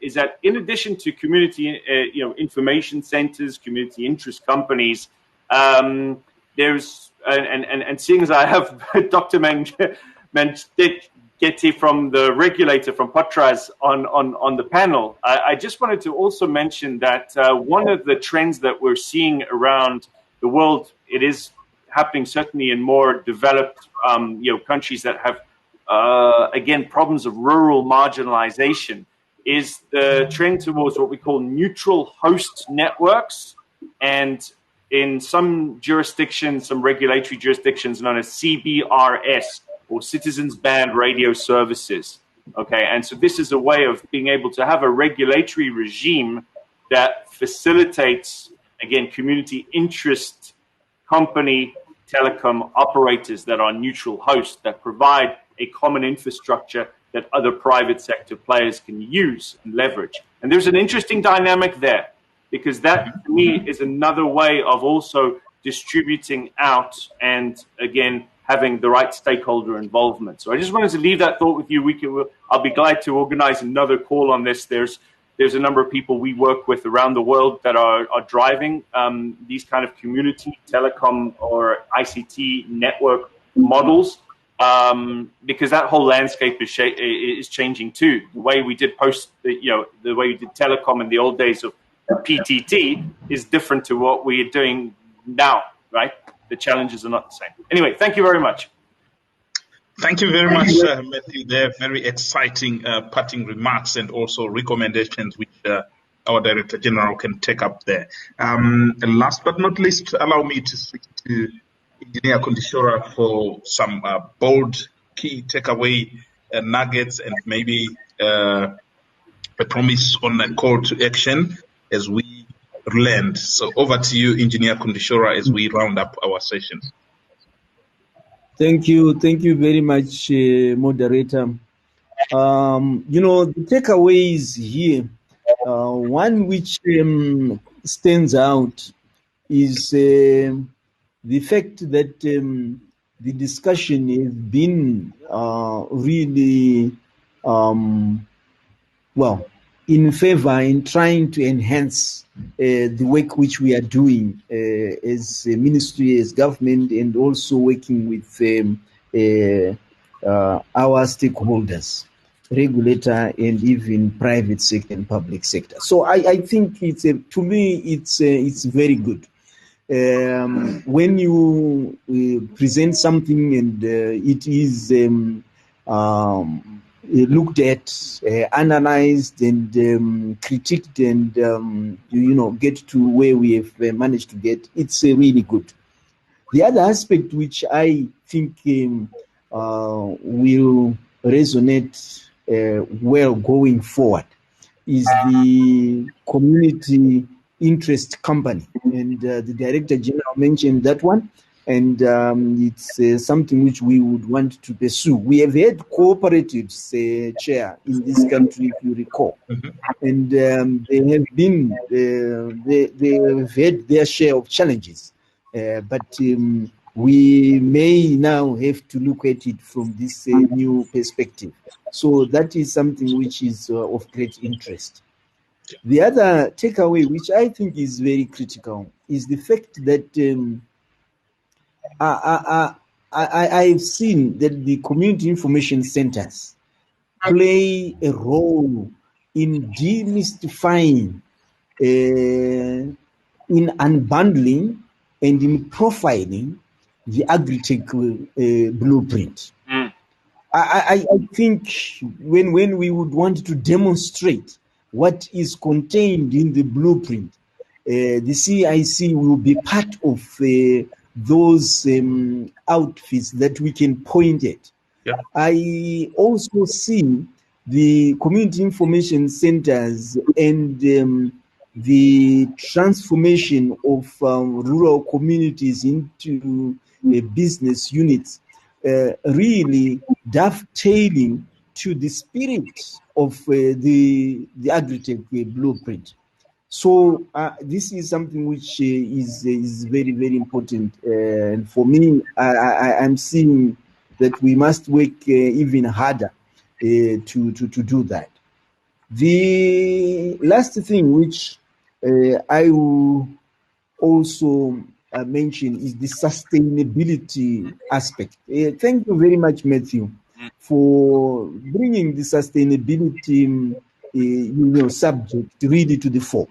is that in addition to community, information centers, community interest companies, there's, and seeing as I have Dr. Machengete from the regulator, from POTRAZ, on the panel, I just wanted to also mention that one of the trends that we're seeing around the world, it is happening certainly in more developed countries that have, again, problems of rural marginalization, is the trend towards what we call neutral host networks, and in some jurisdictions, some regulatory jurisdictions, known as CBRS, or Citizens Band Radio Services. Okay, and so this is a way of being able to have a regulatory regime that facilitates, again, community interest company telecom operators that are neutral hosts, that provide a common infrastructure that other private sector players can use and leverage. And there's an interesting dynamic there, because that, to me, is another way of also distributing out and, again, having the right stakeholder involvement. So I just wanted to leave that thought with you. I'll be glad to organize another call on this. There's a number of people we work with around the world that are driving these kind of community telecom or ICT network models, because that whole landscape is changing too. The way we did the way we did telecom in the old days of PTT is different to what we are doing now, right? The challenges are not the same. Anyway, thank you very much. Thank you very much, Matthew. They're very exciting parting remarks and also recommendations which our Director General can take up there. And last but not least, allow me to speak to Engineer Kundishora for some bold key takeaway nuggets and maybe a promise on a call to action as we land. So over to you, Engineer Kundishora, as we round up our session. Thank you very much, Moderator. The takeaways here, one which stands out is the fact that the discussion has been really, in favor in trying to enhance the work which we are doing as a ministry, as government, and also working with our stakeholders, regulator, and even private sector and public sector. So I think to me it's very good. When you present something and it is looked at, analyzed, and critiqued, and get to where we have managed to get, it's really good. The other aspect which I think will resonate well going forward is the community interest company, and the Director General mentioned that one, and it's something which we would want to pursue. We have had cooperatives, Chair, in this country, if you recall, and they have been they have had their share of challenges, but we may now have to look at it from this new perspective. So that is something which is of great interest. The other takeaway, which I think is very critical, is the fact that I've seen that the community information centers play a role in demystifying, in unbundling, and in profiling the agri-tech blueprint. I think when we would want to demonstrate what is contained in the blueprint, the CIC will be part of those outfits that we can point at. Yeah. I also see the community information centers and the transformation of rural communities into business units really dovetailing to the spirit of the agri-tech blueprint. So this is something which is very, very important. And for me, I'm seeing that we must work even harder to do that. The last thing which I will also mention is the sustainability aspect. Thank you very much, Mathew, for bringing the sustainability subject really to the fore.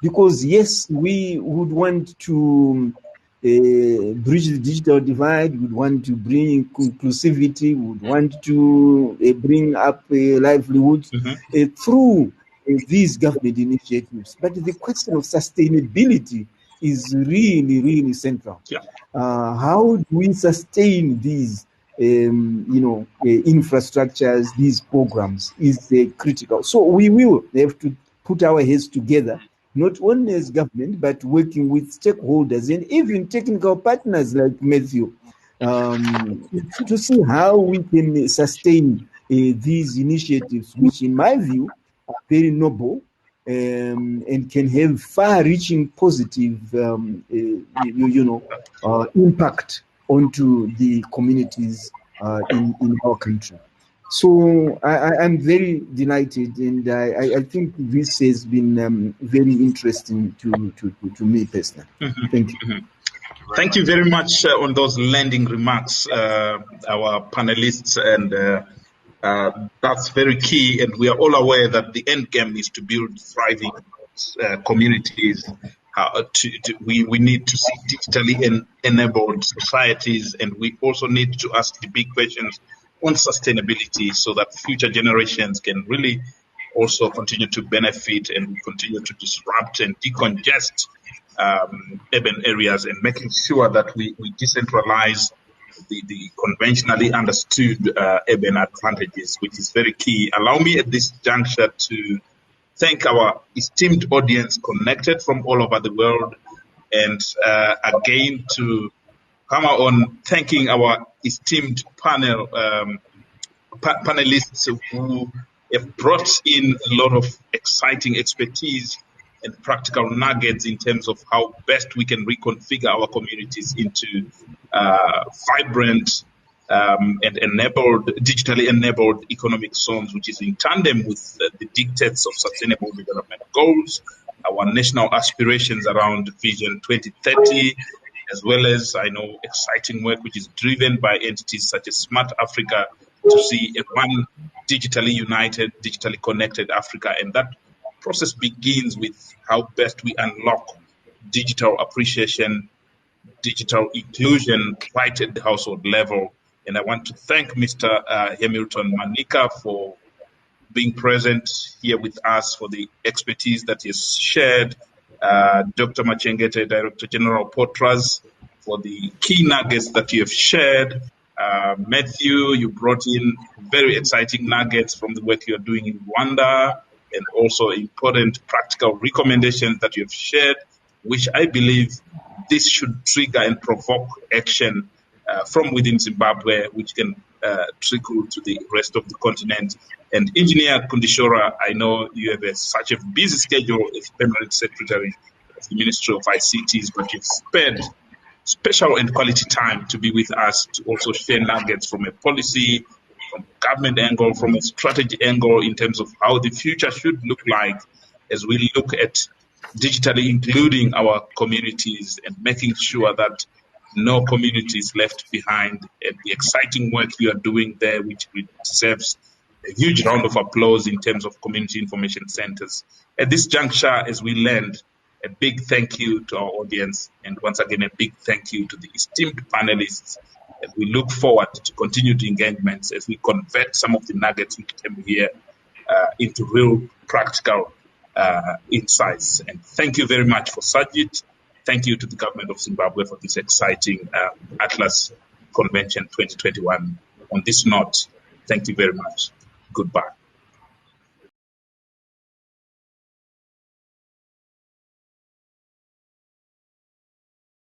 Because yes, we would want to bridge the digital divide, we would want to bring inclusivity, we would want to bring up livelihoods through these government initiatives. But the question of sustainability is really, really central. Yeah. How do we sustain these infrastructures, these programs is critical. So we will have to put our heads together, not only as government, but working with stakeholders and even technical partners like Mathew, to see how we can sustain these initiatives, which in my view are very noble and can have far-reaching positive impact onto the communities in our country. So I'm very delighted, and I think this has been very interesting to me personally. Thank you. Thank you very much on those landing remarks, our panelists, and that's very key. And we are all aware that the end game is to build thriving communities. We need to see digitally enabled societies, and we also need to ask the big questions on sustainability so that future generations can really also continue to benefit and continue to disrupt and decongest urban areas, and making sure that we decentralize the conventionally understood urban advantages, which is very key. Allow me at this juncture to thank our esteemed audience connected from all over the world, and again to come on thanking our esteemed panelists who have brought in a lot of exciting expertise and practical nuggets in terms of how best we can reconfigure our communities into vibrant and digitally enabled economic zones, which is in tandem with the dictates of sustainable development goals, our our national aspirations around Vision 2030, as well as, I know, exciting work which is driven by entities such as Smart Africa to see a one digitally united, digitally connected Africa. And that process begins with how best we unlock digital appreciation, digital inclusion right at the household level. And I want to thank Mr. Hamilton Manika for being present here with us, for the expertise that he has shared. Dr. Machengete, Director General POTRAZ, for the key nuggets that you have shared. Mathew, you brought in very exciting nuggets from the work you're doing in Rwanda, and also important practical recommendations that you have shared, which I believe this should trigger and provoke action from within Zimbabwe, which can trickle to the rest of the continent. And Engineer Kundishora, I know you have such a busy schedule as Permanent Secretary of the Ministry of ICTs, but you've spared special and quality time to be with us to also share nuggets from a policy, from a government angle, from a strategy angle in terms of how the future should look like as we look at digitally including our communities and making sure that no community is left behind, and the exciting work you are doing there, which deserves a huge round of applause in terms of community information centers. At this juncture, as we land, a big thank you to our audience, and once again, a big thank you to the esteemed panelists. And we look forward to continued engagements as we convert some of the nuggets we came here into real practical insights. And thank you very much for Sajid. Thank you to the government of Zimbabwe for this exciting Atlas Convention 2021. On this note, thank you very much. Goodbye.